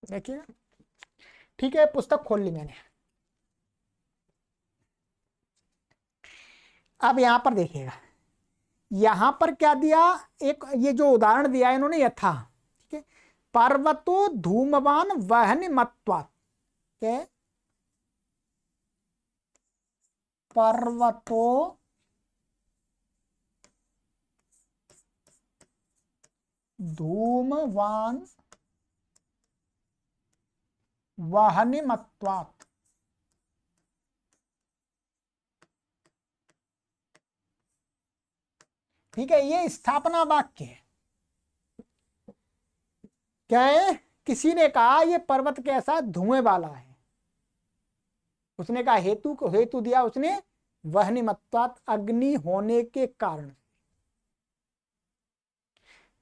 देखिए। ठीक है, पुस्तक खोल ली मैंने। अब यहां पर देखिएगा, यहां पर क्या दिया? एक ये जो उदाहरण दिया है इन्होंने यथा, ठीक है, पर्वतो धूमवान वहन मत्वात्, क्या? पर्वतो धूमवान वहन मत्वात्। ठीक है, ये स्थापना वाक्य है। क्या है? किसी ने कहा ये पर्वत कैसा? धुएं वाला है। उसने कहा हेतु को हेतु दिया उसने वह्निमत्वात्, अग्नि होने के कारण।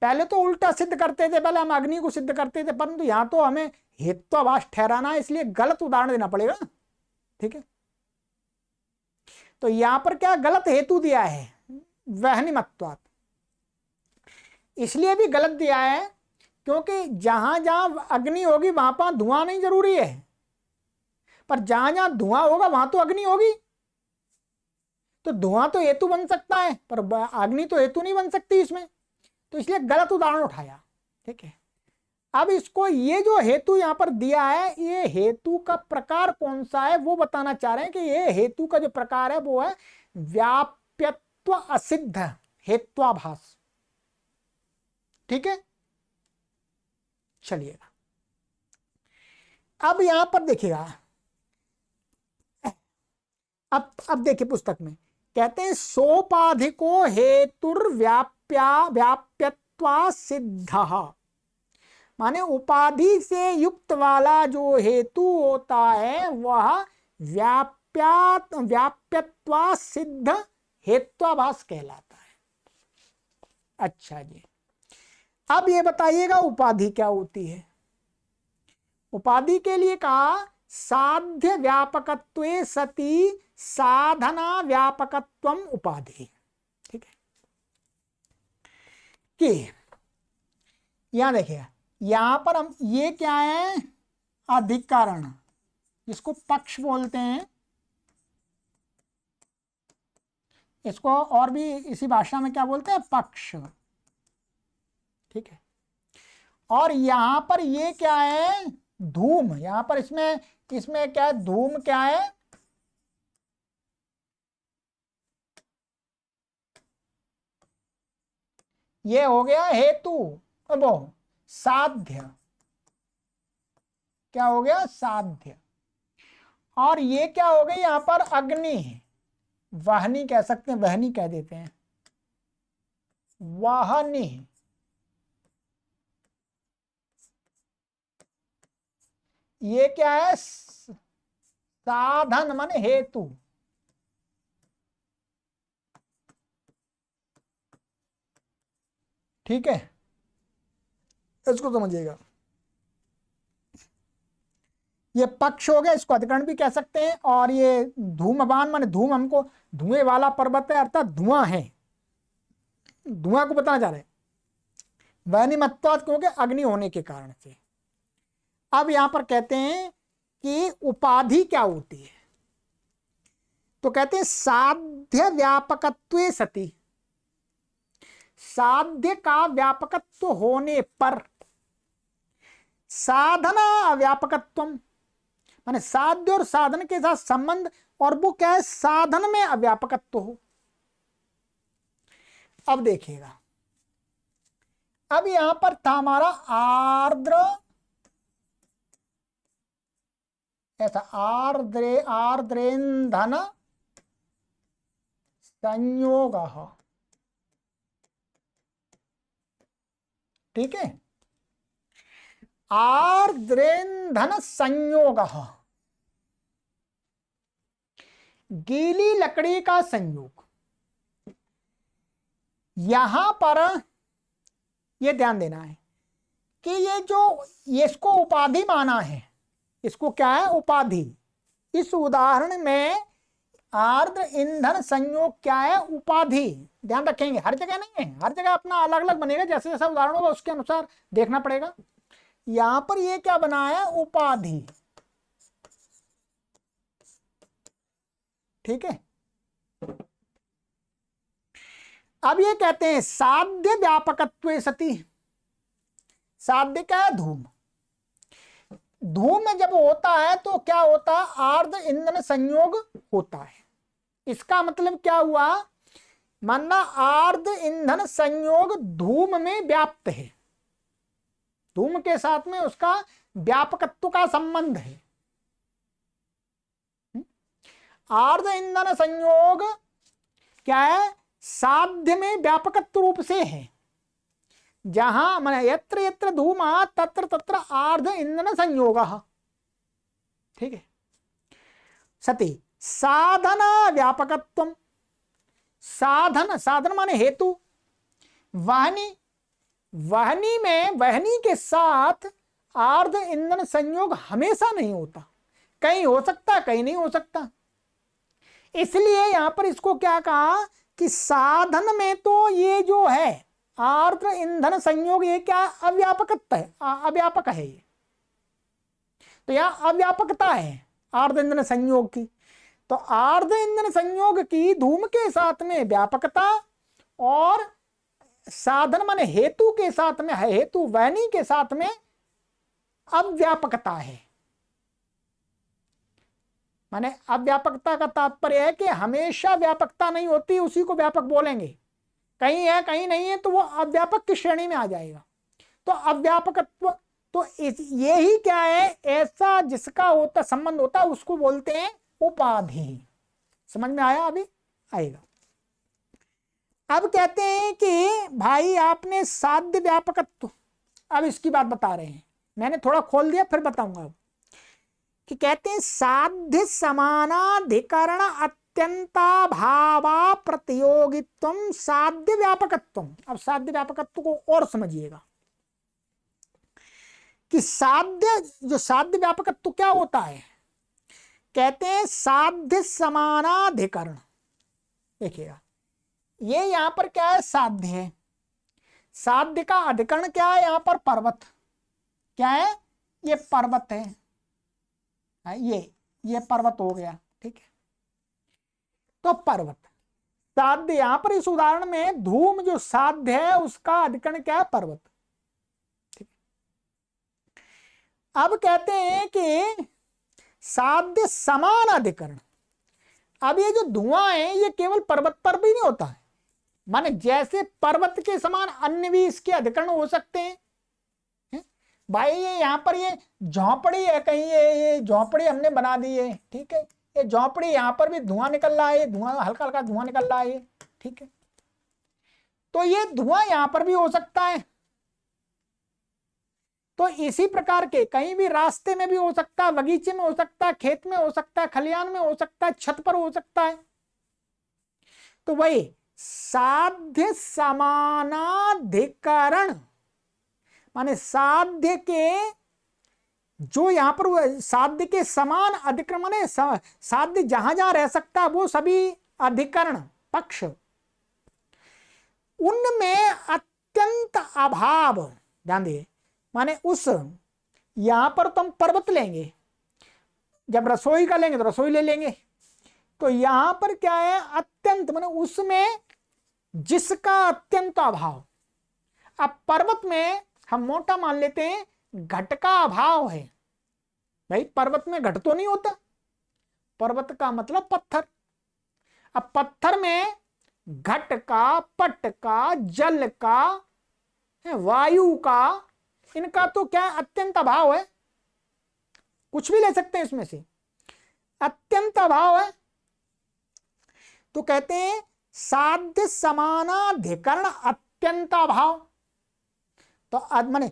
पहले तो उल्टा सिद्ध करते थे, पहले हम अग्नि को सिद्ध करते थे, परंतु यहां तो हमें हेत्वाभास ठहराना है, इसलिए गलत उदाहरण देना पड़ेगा। ठीक है, तो यहां पर क्या गलत हेतु दिया है? वह्निमत्वात्। इसलिए भी गलत दिया है क्योंकि जहां जहां अग्नि होगी वहां पर धुआं नहीं जरूरी है, पर जहां जहां धुआं होगा वहां तो अग्नि होगी। तो धुआं तो हेतु बन सकता है पर अग्नि तो हेतु नहीं बन सकती इसमें, तो इसलिए गलत उदाहरण उठाया। ठीक है, अब इसको ये जो हेतु यहां पर दिया है, ये हेतु का प्रकार कौन सा है वो बताना चाह रहे हैं कि ये हेतु का जो प्रकार है वो है व्याप्यत्व असिद्ध हेत्वाभास। ठीक है, चलिएगा अब यहां पर देखिएगा। अब देखिए पुस्तक में कहते हैं सोपाधिको हेतुर्व्याप्या व्याप्यत्वा सिद्ध, माने उपाधि से युक्त वाला जो हेतु होता है वह व्याप्यत्वा सिद्ध हेत्वाभास कहलाता है। अच्छा जी, अब ये बताइएगा उपाधि क्या होती है? उपाधि के लिए कहा साध्य व्यापकत्वे सति साधना व्यापकत्वम उपाधि। ठीक है, कि यहां देखिए, यहां पर हम ये क्या है? अधिकरण, इसको पक्ष बोलते हैं, इसको और भी इसी भाषा में क्या बोलते हैं? पक्ष। ठीक है, और यहां पर ये क्या है? धूम। यहां पर इसमें इसमें क्या है? धूम क्या है? ये हो गया हेतु, वो साध्य। क्या हो गया? साध्य। और ये क्या हो गई? यहां पर अग्नि, वाहनी कह सकते हैं, वहनी कह देते हैं, वाहनी। ये क्या है, साधन माने हेतु। ठीक है, इसको समझिएगा। ये पक्ष हो गया, इसको अधिकरण भी कह सकते हैं। और ये धूमवान माने धूम, हमको धुएं वाला पर्वत है, अर्थात धुआं है, धुआं को बताना चाह रहे हैं। वहनिमत्वात् क्योंकि अग्नि होने के कारण से। अब यहां पर कहते हैं कि उपाधि क्या होती है, तो कहते हैं साध्य व्यापकत्वे सति, साध्य का व्यापकत्व होने पर साधना अव्यापकत्वम, माने साध्य और साधन के साथ संबंध, और वो क्या है, साधन में अव्यापकत्व हो। अब देखिएगा, अब यहां पर था हमारा आर्द्र, ऐसा आर्द्रेन्धन संयोग, ठीक है, आर्द्रेन्धन संयोग, गीली लकड़ी का संयोग। यहां पर यह ध्यान देना है कि ये जो, ये इसको उपाधि माना है, इसको क्या है, उपाधि। इस उदाहरण में आर्द्र ईंधन संयोग क्या है, उपाधि। ध्यान रखेंगे, हर जगह नहीं है, हर जगह अपना अलग अलग बनेगा, जैसे जैसा उदाहरण होगा उसके अनुसार देखना पड़ेगा। यहां पर ये क्या बना है, उपाधि। ठीक है, अब ये कहते हैं साध्य व्यापकत्वे सति, साध्य क्या है, धूम। धूम में जब होता है तो क्या होता है, आर्द्र ईंधन संयोग होता है। इसका मतलब क्या हुआ, मानना आर्द्र ईंधन संयोग धूम में व्याप्त है, धूम के साथ में उसका व्यापकत्व का संबंध है। आर्द्र ईंधन संयोग क्या है, साध्य में व्यापकत्व रूप से है। जहां माने यत्र यत्र धूमा तत्र तत्र आर्द्र ईंधन संयोग, ठीक है। सति साधना व्यापकत्वम, साधन, साधन माने हेतु। वाहनी, वाहनी में वहनी के साथ आर्द्र ईंधन संयोग हमेशा नहीं होता, कहीं हो सकता कहीं नहीं हो सकता। इसलिए यहां पर इसको क्या कहा कि साधन में तो ये जो है आर्द्र ईंधन संयोग, ये क्या अव्यापकता है, अव्यापक है ये, तो यहां अव्यापकता है आर्द्र ईंधन संयोग की। तो आर्द्र ईंधन संयोग की धूम के साथ में व्यापकता, और साधन माने हेतु के साथ में, हेतु वहनी के साथ में अव्यापकता है। माने अव्यापकता का तात्पर्य है कि हमेशा व्यापकता नहीं होती, उसी को व्यापक बोलेंगे। कहीं है कहीं नहीं है तो वो अव्यापक की श्रेणी में आ जाएगा। तो अव्यापकत्व, तो यही क्या है, ऐसा जिसका होता संबंध होता है उसको बोलते हैं उपाधि। समझ में आया, अभी आएगा। अब कहते हैं कि भाई आपने साध्य व्यापकत्व, अब इसकी बात बता रहे हैं, मैंने थोड़ा खोल दिया फिर बताऊंगा। अब कि कहते हैं साध्य समानाधिकरण अत्यंता भावा प्रतियोगित्वम साध्य व्यापकत्वम। अब साध्य व्यापकत्व को और समझिएगा कि साध्य, जो साध्य व्यापकत्व क्या होता है, कहते हैं साध्य समानाधिकरण। देखिएगा, ये यहां पर क्या है, साध्य है, साध्य का अधिकरण क्या है, यहां पर पर्वत। क्या है, ये पर्वत है, ये पर्वत हो गया, ठीक है। तो पर्वत साध्य, यहां पर इस उदाहरण में धूम जो साध्य है उसका अधिकरण क्या है, पर्वत। ठीक, अब कहते हैं कि साध्य समान अधिकरण। अब ये जो धुआं है ये केवल पर्वत पर भी नहीं होता है, माने जैसे पर्वत के समान अन्य भी इसके अधिकरण हो सकते हैं। भाई ये यहाँ पर ये झोंपड़ी है, कहीं ये झोंपड़ी हमने बना दी है, ठीक है, ये झोंपड़ी, यहाँ पर भी धुआं निकल रहा है, धुआं हल्का हल्का धुआं निकल रहा है, ठीक है। तो ये धुआं यहाँ पर भी हो सकता है, तो इसी प्रकार के कहीं भी रास्ते में भी हो सकता है, बगीचे में हो सकता है, खेत में हो सकता है, खलियान में हो सकता है, छत पर हो सकता है। तो वही साध्य समानाधिकरण माने साध्य के जो यहां पर साध्य के समान अधिकरण माने साध्य जहां जहां रह सकता है वो सभी अधिकरण पक्ष उनमें अत्यंत अभाव, ध्यान दिए, माने उस यहां पर तो हम पर्वत लेंगे, जब रसोई का लेंगे तो रसोई ले लेंगे, तो यहां पर क्या है अत्यंत माने उसमें जिसका अत्यंत अभाव। अब पर्वत में हम मोटा मान लेते हैं घट का अभाव है, भाई पर्वत में घट तो नहीं होता, पर्वत का मतलब पत्थर। अब पत्थर में घट का, पट का, जल का, वायु का, इनका तो क्या अत्यंत अभाव है, कुछ भी ले सकते हैं इसमें से, अत्यंत अभाव है। तो कहते हैं साध्य समानाधिकरण अत्यंत अभाव। तो माने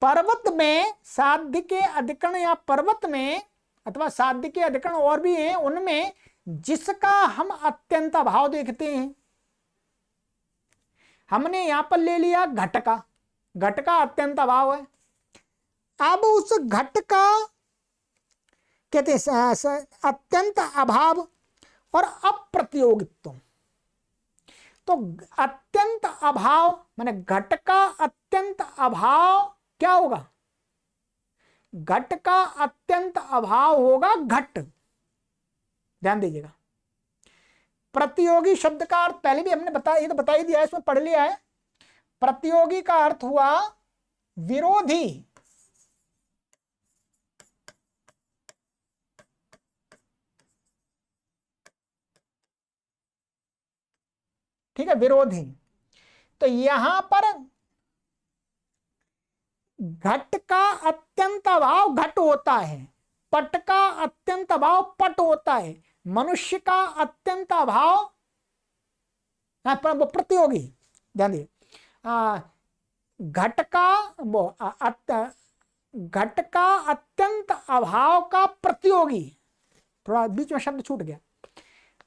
पर्वत में साध्य के अधिकरण या पर्वत में अथवा साध्य के अधिकरण और भी हैं, उनमें जिसका हम अत्यंत अभाव देखते हैं। हमने यहां पर ले लिया घट का, घट का अत्यंत अभाव है। अब उस घट का कहते हैं अत्यंत अभाव और अप्रतियोगित्व। तो अत्यंत अभाव माने घट का अत्यंत अभाव क्या होगा, घट का अत्यंत अभाव होगा घट। ध्यान दीजिएगा, प्रतियोगी शब्द का अर्थ पहले भी हमने बताया, ये तो बता ही दिया है, इसमें पढ़ लिया है। प्रतियोगी का अर्थ हुआ विरोधी, ठीक है, विरोधी। तो यहां पर घट का अत्यंत अभाव घट होता है, पट का अत्यंत अभाव पट होता है, मनुष्य का अत्यंत अभाव प्रतियोगी। ध्यान दिए, घट का वो घट का अत्यंत अभाव का प्रतियोगी, थोड़ा बीच में शब्द छूट गया,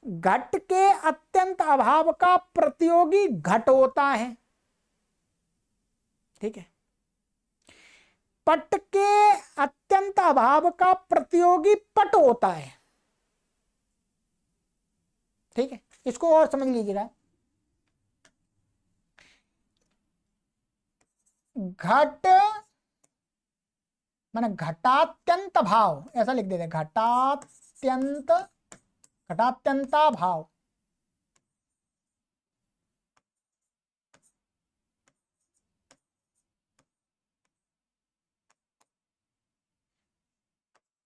घट के अत्यंत अभाव का प्रतियोगी घट होता है, ठीक है। पट के अत्यंत अभाव का प्रतियोगी पट होता है, ठीक है। इसको और समझ लीजिएगा, घट माने घटात्यंत भाव, ऐसा लिख देते, घटात्यंता भाव।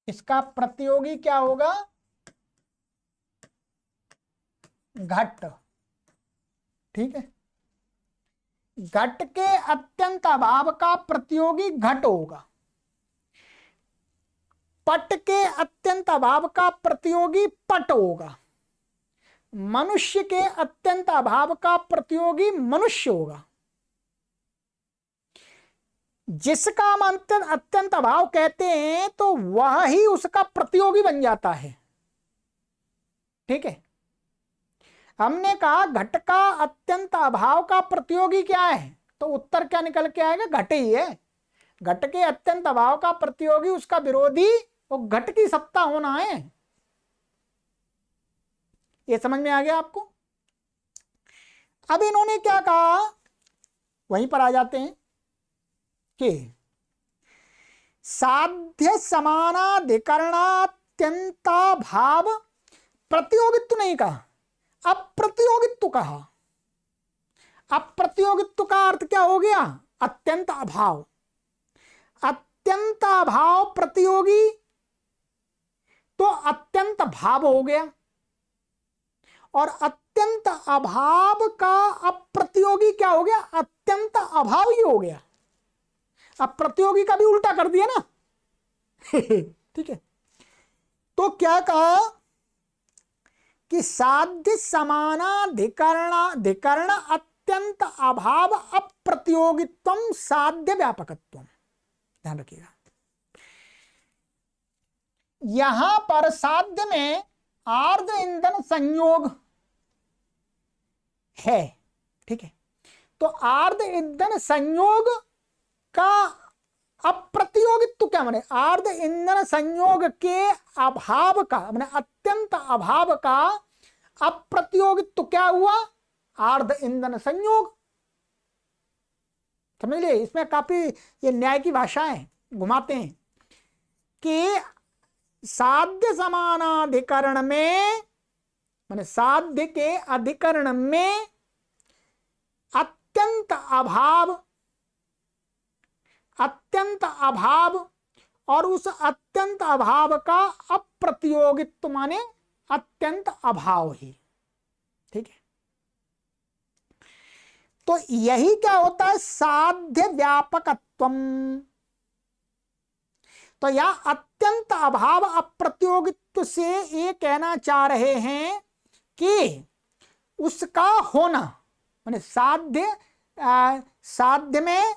इसका प्रतियोगी क्या होगा, घट, ठीक है। घट के अत्यंत अभाव का प्रतियोगी घट होगा, पट के अत्यंत अभाव का प्रतियोगी पट होगा, मनुष्य के अत्यंत अभाव का प्रतियोगी मनुष्य होगा। जिसका हम अत्यंत अभाव कहते हैं तो वह ही उसका प्रतियोगी बन जाता है, ठीक है। हमने कहा घट का अत्यंत अभाव का प्रतियोगी क्या है, तो उत्तर क्या निकल के आएगा, घट ही है। घट के अत्यंत अभाव का प्रतियोगी उसका विरोधी वो घट की सत्ता होना है। ये समझ में आ गया आपको। अब इन्होंने क्या कहा, वहीं पर आ जाते हैं कि साध्य समानाधिकरणात्यंता भाव, प्रतियोगित्व नहीं कहा, अप्रतियोगित्व कहा। अप्रतियोगित्व का अर्थ क्या हो गया, अत्यंत अभाव। अत्यंत अभाव प्रतियोगी तो अत्यंत भाव हो गया, और अत्यंत अभाव का अप्रतियोगी क्या हो गया, अत्यंत अभाव ही हो गया। अब प्रतियोगी का भी उल्टा कर दिया ना ठीक है। तो क्या कहा कि साध्य समानाधिकरण अत्यंत अभाव अप्रतियोगित्व साध्य व्यापकत्व। ध्यान रखिएगा। यहां पर साध्य में आर्ध ईंधन संयोग है, ठीक है। तो आर्ध ईंधन संयोग का अप्रतियोगित्व क्या माने, आर्ध ईंधन संयोग के अभाव का माने अत्यंत अभाव का अप्रतियोगित्व क्या हुआ, आर्ध ईंधन संयोग। समझ लिए, इसमें काफी ये न्याय की भाषाएं घुमाते हैं कि साध्य समानाधिकरण में माने साध्य के अधिकरण में अत्यंत अभाव और उस अत्यंत अभाव का अप्रतियोगित्व माने अत्यंत अभाव ही, ठीक है। तो यही क्या होता है, साध्य व्यापकत्वम। तो यह अत्यंत अभाव अप्रतियोगित्व से ये कहना चाह रहे हैं कि उसका होना माने साध्य में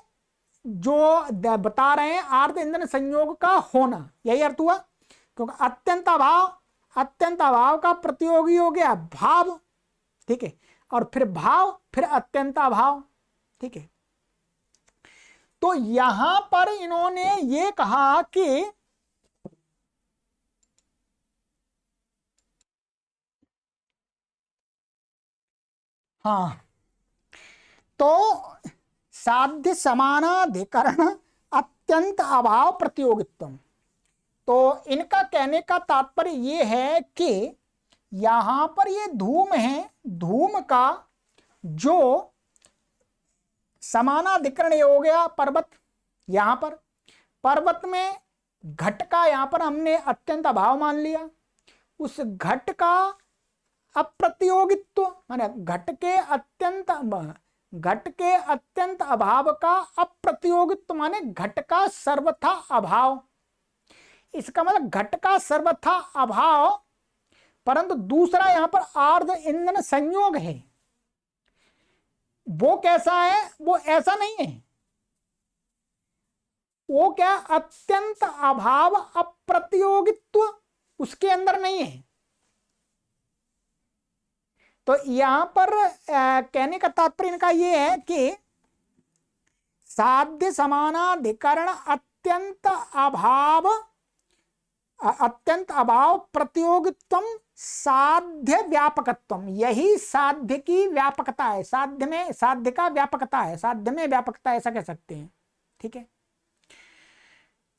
जो बता रहे हैं आर्ध ईंधन संयोग का होना, यही अर्थ हुआ। क्योंकि अत्यंत अभाव का प्रतियोगी हो गया भाव, ठीक है, और फिर भाव, फिर अत्यंत अभाव, ठीक है। तो यहां पर इन्होंने ये कहा कि हाँ, तो साध्य समानाधिकरण अत्यंत अभाव प्रतियोगित्व। तो इनका कहने का तात्पर्य ये है कि यहां पर ये धूम है, धूम का जो समानाधिकरण हो गया पर्वत, यहां पर पर्वत में घट का यहां पर हमने अत्यंत अभाव मान लिया, उस घट का अप्रतियोगित्व माने घट के अत्यंत अभाव का अप्रतियोगित्व माने घट का सर्वथा अभाव। इसका मतलब घट का सर्वथा अभाव, परंतु दूसरा यहां पर आर्ध ईंधन संयोग है। वो कैसा है, वो ऐसा नहीं है, वो क्या अत्यंत अभाव अप्रतियोगित्व उसके अंदर नहीं है। तो यहां पर कहने का तात्पर्य इनका यह है कि साध्य समानाधिकरण अत्यंत अभाव प्रतियोगित्व साध्य व्यापकत्व, यही साध्य की व्यापकता है। साध्य का व्यापकता है, साध्य में व्यापकता ऐसा कह सकते हैं, ठीक है।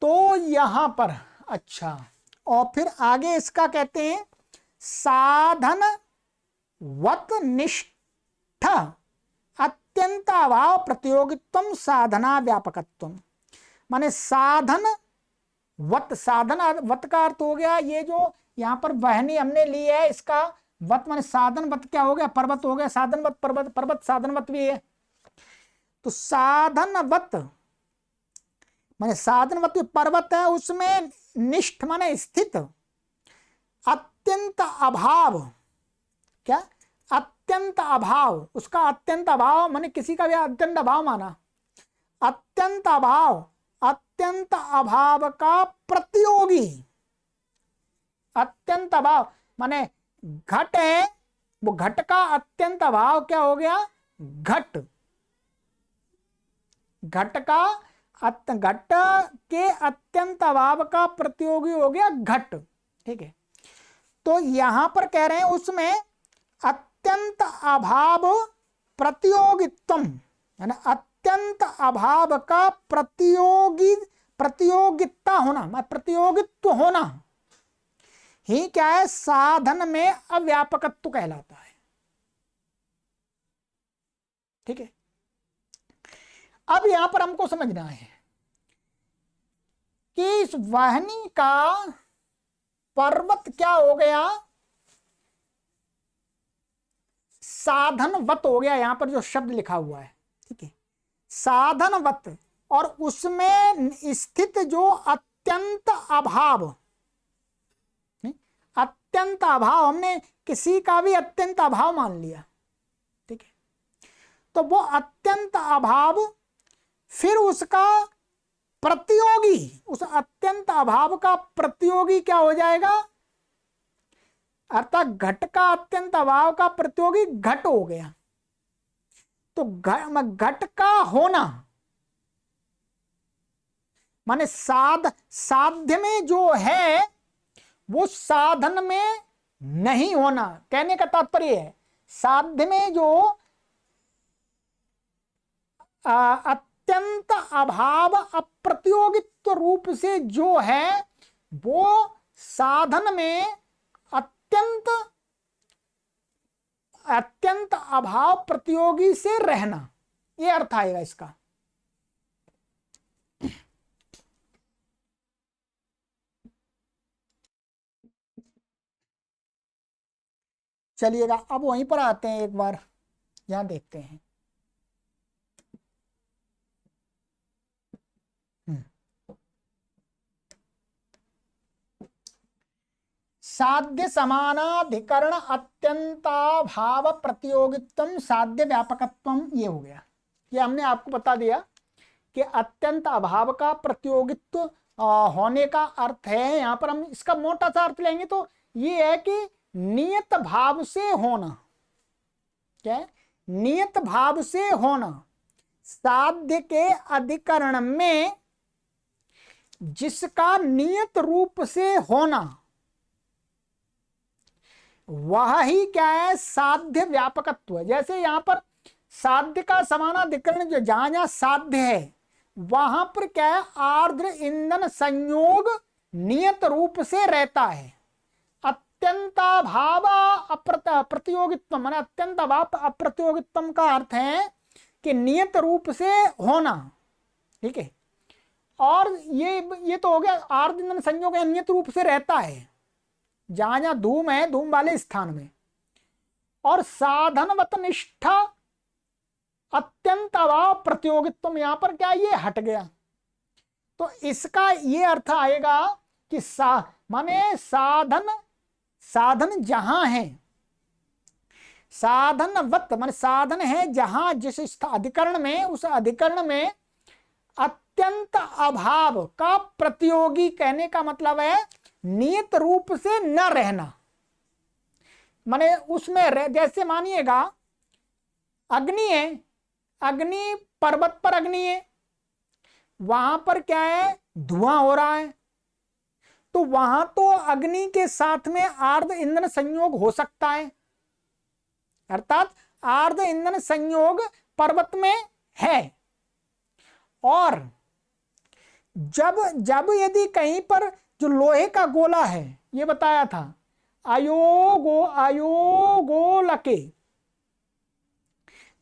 तो यहां पर अच्छा, और फिर आगे इसका कहते हैं साधन वत निष्ठ अत्यंत अभाव प्रतियोगित्व साधना व्यापकत्व। माने साधन वत का अर्थ हो गया ये जो यहाँ पर वहनी हमने ली है, इसका वत माने साधन वत क्या हो गया, पर्वत हो गया, साधन वत पर्वत साधन वत भी है। तो साधन वत माने साधन वत पर्वत है, उसमें निष्ठ माने स्थित अत्यंत अभाव, क्या अत्यंत अभाव, उसका अत्यंत अभाव माने किसी का भी अत्यंत अभाव माना, अत्यंत अभाव का प्रतियोगी, अत्यंत अभाव माने घट है, वो घट का अत्यंत अभाव क्या हो गया, घट के अत्यंत अभाव का प्रतियोगी हो गया घट, ठीक है। तो यहां पर कह रहे हैं उसमें अत्यंत अभाव प्रतियोगित्व यानी अत्यंत अभाव का प्रतियोगिता होना, प्रतियोगित्व होना ही क्या है, साधन में अव्यापकत्व कहलाता है, ठीक है। अब यहां पर हमको समझना है कि इस वाहिनी का पर्वत क्या हो गया, साधनवत हो गया, यहां पर जो शब्द लिखा हुआ है, ठीक है, साधनवत, और उसमें स्थित जो अत्यंत अभाव, अत्यंत अभाव हमने किसी का भी अत्यंत अभाव मान लिया, ठीक है। तो वो अत्यंत अभाव फिर उसका प्रतियोगी, उस अत्यंत अभाव का प्रतियोगी क्या हो जाएगा, अर्थात घट का अत्यंत अभाव का प्रतियोगी घट हो गया। तो घट का होना माने साध्य में जो है वो साधन में नहीं होना। कहने का तात्पर्य है साध्य में जो अत्यंत अभाव अप्रतियोगित्व रूप से जो है वो साधन में अत्यंत अभाव प्रतियोगी से रहना, ये अर्थ आएगा इसका। चलिएगा अब वहीं पर आते हैं, एक बार यहां देखते हैं। साध्य समानाधिकरण अत्यंताभाव प्रतियोगित्वम साध्य व्यापकत्वम, ये हो गया। ये हमने आपको बता दिया कि अत्यंत अभाव का प्रतियोगित्व होने का अर्थ है, यहां पर हम इसका मोटा सा अर्थ लेंगे तो ये है कि नियत भाव से होना। क्या है? नियत भाव से होना। साध्य के अधिकरण में जिसका नियत रूप से होना वह ही क्या है, साध्य व्यापकत्व। जैसे यहां पर साध्य का समानाधिकरण जो जहां जहां साध्य है वहां पर क्या है, आर्द्र ईंधन संयोग नियत रूप से रहता है। अत्यंताभाव प्रतियोगित्व माने अत्यंताभाव अप्रतियोगित्व का अर्थ है कि नियत रूप से होना। ठीक है, और ये तो हो गया आर्द्र ईंधन संयोग नियत रूप से रहता है जहां जहां धूम है, धूम वाले स्थान में। और साधनवत निष्ठा अत्यंत अभाव प्रतियोगित्व, यहां पर क्या ये हट गया। तो इसका ये अर्थ आएगा कि माने साधन जहां है, साधनवत माने साधन है जहां जिस अधिकरण में, उस अधिकरण में अत्यंत अभाव का प्रतियोगी, कहने का मतलब है नियत रूप से न रहना। माने उसमें जैसे मानिएगा अग्नि है, अग्नि पर्वत पर अग्नि है, वहां पर क्या है, धुआं हो रहा है, तो वहां तो अग्नि के साथ में आर्द्र ईंधन संयोग हो सकता है, अर्थात आर्द्र ईंधन संयोग पर्वत में है। और जब यदि कहीं पर जो लोहे का गोला है, ये बताया था अयोगोलके,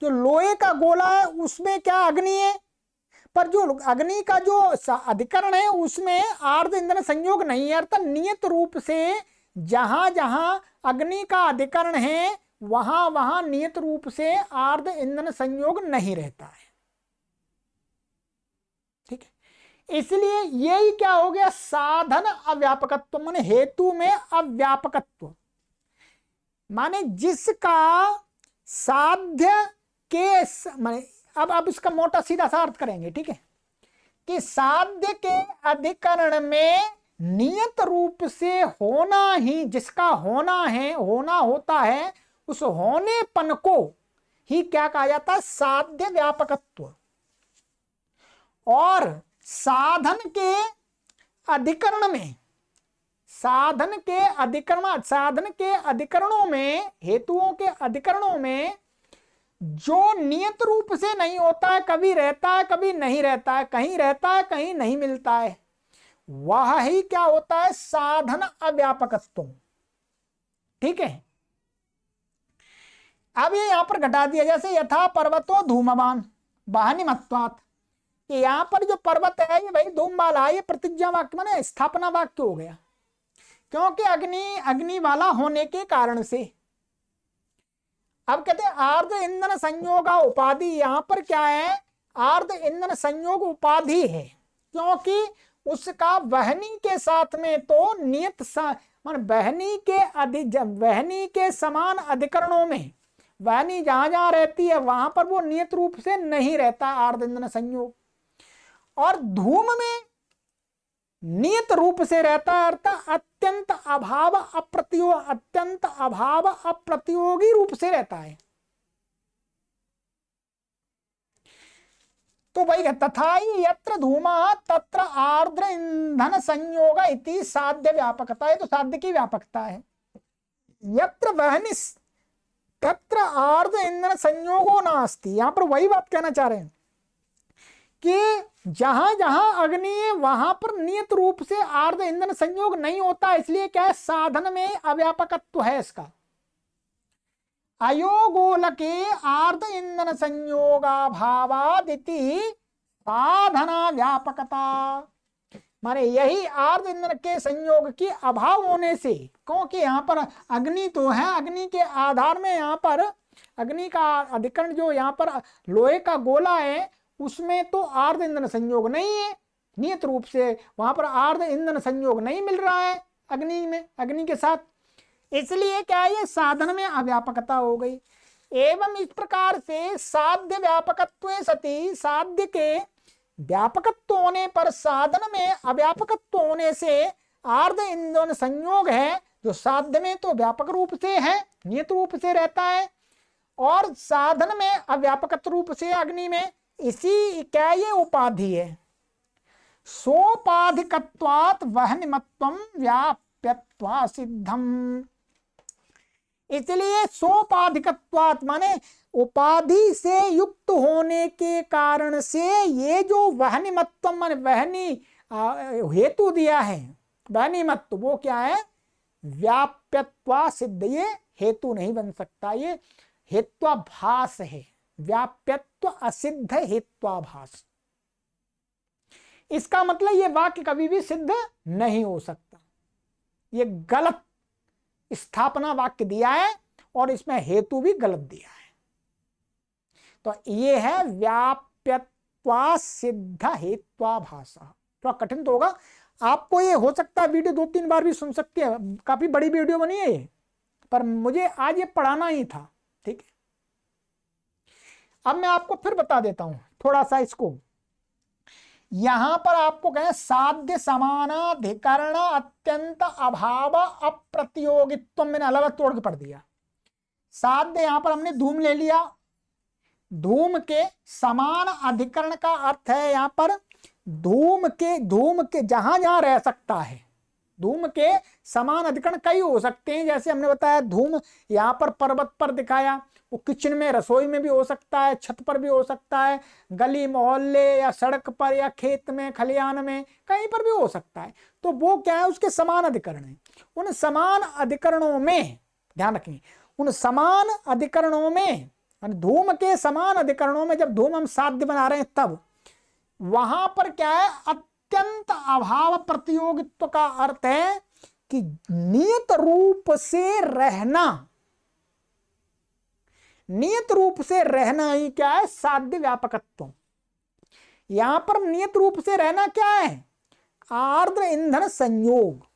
जो लोहे का गोला है उसमें क्या अग्नि है, पर जो अग्नि का जो अधिकरण है उसमें आर्द्र ईंधन संयोग नहीं है। अर्थात नियत रूप से जहां जहां अग्नि का अधिकरण है वहां वहां नियत रूप से आर्द्र ईंधन संयोग नहीं रहता है। ठीक है, इसलिए यही क्या हो गया, साधन अव्यापकत्व माने हेतु में अव्यापकत्व, माने जिसका साध्य के माने अब इसका मोटा सीधा सा अर्थ करेंगे। ठीक है, कि साध्य के अधिकरण में नियत रूप से होना ही, जिसका होना है, होना होता है, उस होनेपन को ही क्या कहा जाता है, साध्य व्यापकत्व। और साधन के अधिकरण में, साधन के अधिकरणों में, हेतुओं के अधिकरणों में जो नियत रूप से नहीं होता है, कभी रहता है कभी नहीं रहता है, कहीं रहता है कहीं नहीं मिलता है, वह ही क्या होता है, साधन अव्यापकत्व। ठीक है, अब ये यहां पर घटा दिया, जैसे यथा पर्वतो धूमवान वाहनिमत्वात्, कि यहां पर जो पर्वत है ये भाई धूम वाला, ये प्रतिज्ञा वाक्य माने स्थापना वाक्य हो गया, क्योंकि अग्नि वाला होने के कारण से। अब कहते हैं आर्द्र ईंधन संयोग उपाधि, यहां पर क्या है, आर्द्र ईंधन संयोग उपाधि है, क्योंकि उसका वहनी के साथ में तो नियत मान वहनी के समान अधिकरणों में, वहनी जहां जहां रहती है वहां पर वो नियत रूप से नहीं रहता आर्द्र ईंधन संयोग। और धूम में नियत रूप से रहता है, अर्थात अत्यंत अभाव अप्रतियोगी रूप से रहता है। तो भाई तथा यत्र धूमा तत्र आर्द्र ईंधन संयोग इति साध्य व्यापकता है, तो साध्य की व्यापकता है। यत्र वहनि तत्र आर्द्र ईंधन संयोगो नास्ति, यहां पर वही बात कहना चाह रहे हैं कि जहां जहां अग्नि है वहां पर नियत रूप से आर्द्र ईंधन संयोग नहीं होता, इसलिए क्या है, साधन में अव्यापकत्व है इसका। अयोगोलके आर्द्र ईंधन संयोगाभावादिति साधना व्यापकता, माने यही आर्द्र ईंधन के संयोग की अभाव होने से, क्योंकि यहाँ पर अग्नि तो है, अग्नि के आधार में यहाँ पर अग्नि का अधिकरण जो यहाँ पर लोहे का गोला है उसमें तो आर्द्र ईंधन संयोग नहीं है, नियत रूप से वहां पर आर्द्र ईंधन संयोग नहीं मिल रहा है अग्नि में, अग्नि के साथ, इसलिए क्या है, साधन में अव्यापकता हो गई। एवं इस प्रकार से साध्य व्यापकत्व सति, साध्य के व्यापकत्व होने पर साधन में अव्यापकत्व होने से आर्द्र ईंधन संयोग है जो साध्य में तो व्यापक रूप से है, नियत रूप से रहता है, और साधन में अव्यापक रूप से अग्नि में, इसी क्या ये उपाधि है। सोपाधिकत्वात् वहनिमत्वं व्याप्यत्वा सिद्धम, इसलिए सोपाधिकत्वात् माने उपाधि से युक्त होने के कारण से ये जो वहनिमत्व माने वहनी हेतु दिया है, वहनिमत्व वो क्या है, व्याप्यत्वा सिद्ध, ये हेतु नहीं बन सकता, ये हेत्वाभास है, व्याप्यत्व असिद्ध हेत्वाभास। इसका मतलब ये वाक्य कभी भी सिद्ध नहीं हो सकता, ये गलत स्थापना वाक्य दिया है और इसमें हेतु भी गलत दिया है। तो ये है व्याप्यत्वा सिद्ध हेत्वाभासा। थोड़ा कठिन तो होगा आपको, ये हो सकता है वीडियो 2-3 बार भी सुन सकते हैं, काफी बड़ी वीडियो बनी है ये, पर मुझे आज ये पढ़ाना ही था, ठीक है। अब मैं आपको फिर बता देता हूं थोड़ा सा इसको, यहां पर आपको कहें साध्य समानाधिकरण अत्यंत अभाव अप्रतियोगित्व, मैंने अलग अलग तोड़ के पढ़ दिया। साध्य यहां पर हमने धूम ले लिया, धूम के समान अधिकरण का अर्थ है यहां पर धूम के जहां जहां रह सकता है, धूम के समान अधिकरण कई हो सकते हैं, जैसे हमने बताया धूम यहाँ पर पर्वत पर दिखाया, वो किचन में रसोई में भी हो सकता है, छत पर भी हो सकता है, गली मोहल्ले या सड़क पर या खेत में खलिहान में कहीं पर भी हो सकता है। तो वो क्या है, उसके समान अधिकरण है। उन समान अधिकरणों में ध्यान रखेंगे, उन समान अधिकरणों में धूम के समान अधिकरणों में जब धूम हम साध्य बना रहे हैं तब वहां पर क्या है, अत्यंत अभाव प्रतियोगित्व का अर्थ है कि नियत रूप से रहना, नियत रूप से रहना ही क्या है, साध्य व्यापकत्व। यहां पर नियत रूप से रहना क्या है, आर्द्र ईंधन संयोग,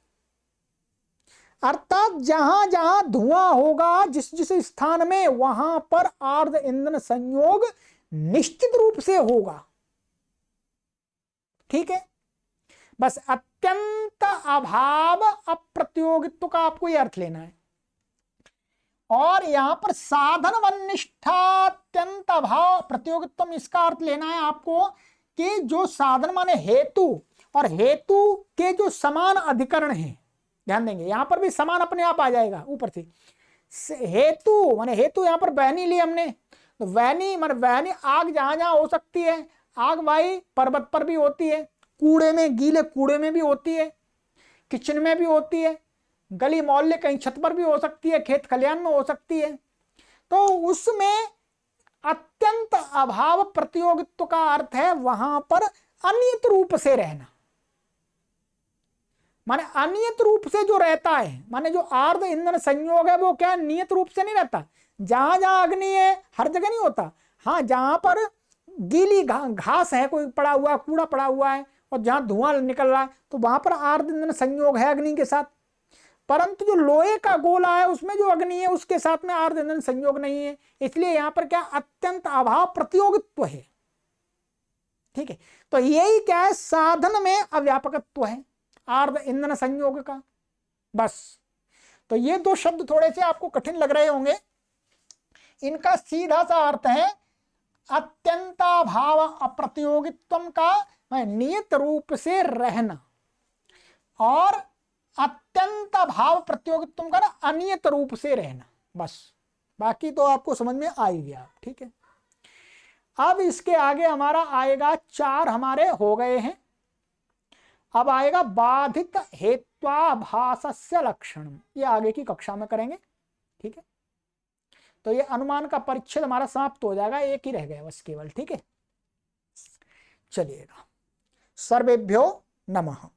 अर्थात जहां जहां धुआं होगा जिस जिस स्थान में वहां पर आर्द्र ईंधन संयोग निश्चित रूप से होगा, ठीक है। बस अत्यंत अभाव अप्रतियोगित्व का आपको यह अर्थ लेना है। और यहां पर साधन वनिष्ठा अत्यंत अभाव प्रतियोगित्व, इसका अर्थ लेना है आपको कि जो साधन माने हेतु और हेतु के जो समान अधिकरण हैं, ध्यान देंगे यहां पर भी समान अपने आप आ जाएगा ऊपर से। हेतु माने हेतु यहां पर वहनी ली हमने, तो वहनी माने वहनी आग जहां जहां हो सकती है, आग भाई पर्वत पर भी होती है, कूड़े में गीले कूड़े में भी होती है, किचन में भी होती है, गली मोहल्ले कहीं छत पर भी हो सकती है, खेत खलिहान में हो सकती है। तो उसमें अत्यंत अभाव प्रतियोगित्व का अर्थ है वहां पर अनियत रूप से रहना, माने अनियत रूप से जो रहता है, माने जो आर्द्र ईंधन संयोग है वो क्या नियत रूप से नहीं रहता। जहां जहां अग्नि है हर जगह नहीं होता, हाँ जहां पर गीली घास है, कोई पड़ा हुआ कूड़ा पड़ा हुआ है और जहां धुआं निकल रहा है तो वहां पर आर्द्र ईंधन संयोग है अग्नि के साथ। परंतु जो लोहे का गोला है उसमें जो अग्नि है उसके साथ में आर्द्र ईंधन संयोग नहीं है, इसलिए यहां पर क्या अत्यंत अभाव प्रतियोगित्व है, ठीक है। तो यही क्या है, साधन में अव्यापकत्व है आर्ध ईंधन संयोग का। बस, तो ये दो शब्द थोड़े से आपको कठिन लग रहे होंगे, इनका सीधा सा अर्थ है अत्यंताभाव अप्रतियोगित्व का नियत रूप से रहना, और अत्यंत भाव प्रतियोगित्व का अनियत रूप से रहना। बस, बाकी तो आपको समझ में आ ही गया। ठीक है, अब इसके आगे हमारा आएगा, 4 हमारे हो गए हैं। अब आएगा बाधित हेत्वाभासस्य लक्षण, ये आगे की कक्षा में करेंगे। ठीक है, तो ये अनुमान का परिच्छेद हमारा समाप्त हो जाएगा, एक ही रह गया बस केवल। ठीक है, चलिएगा, सर्वेभ्यो नमः।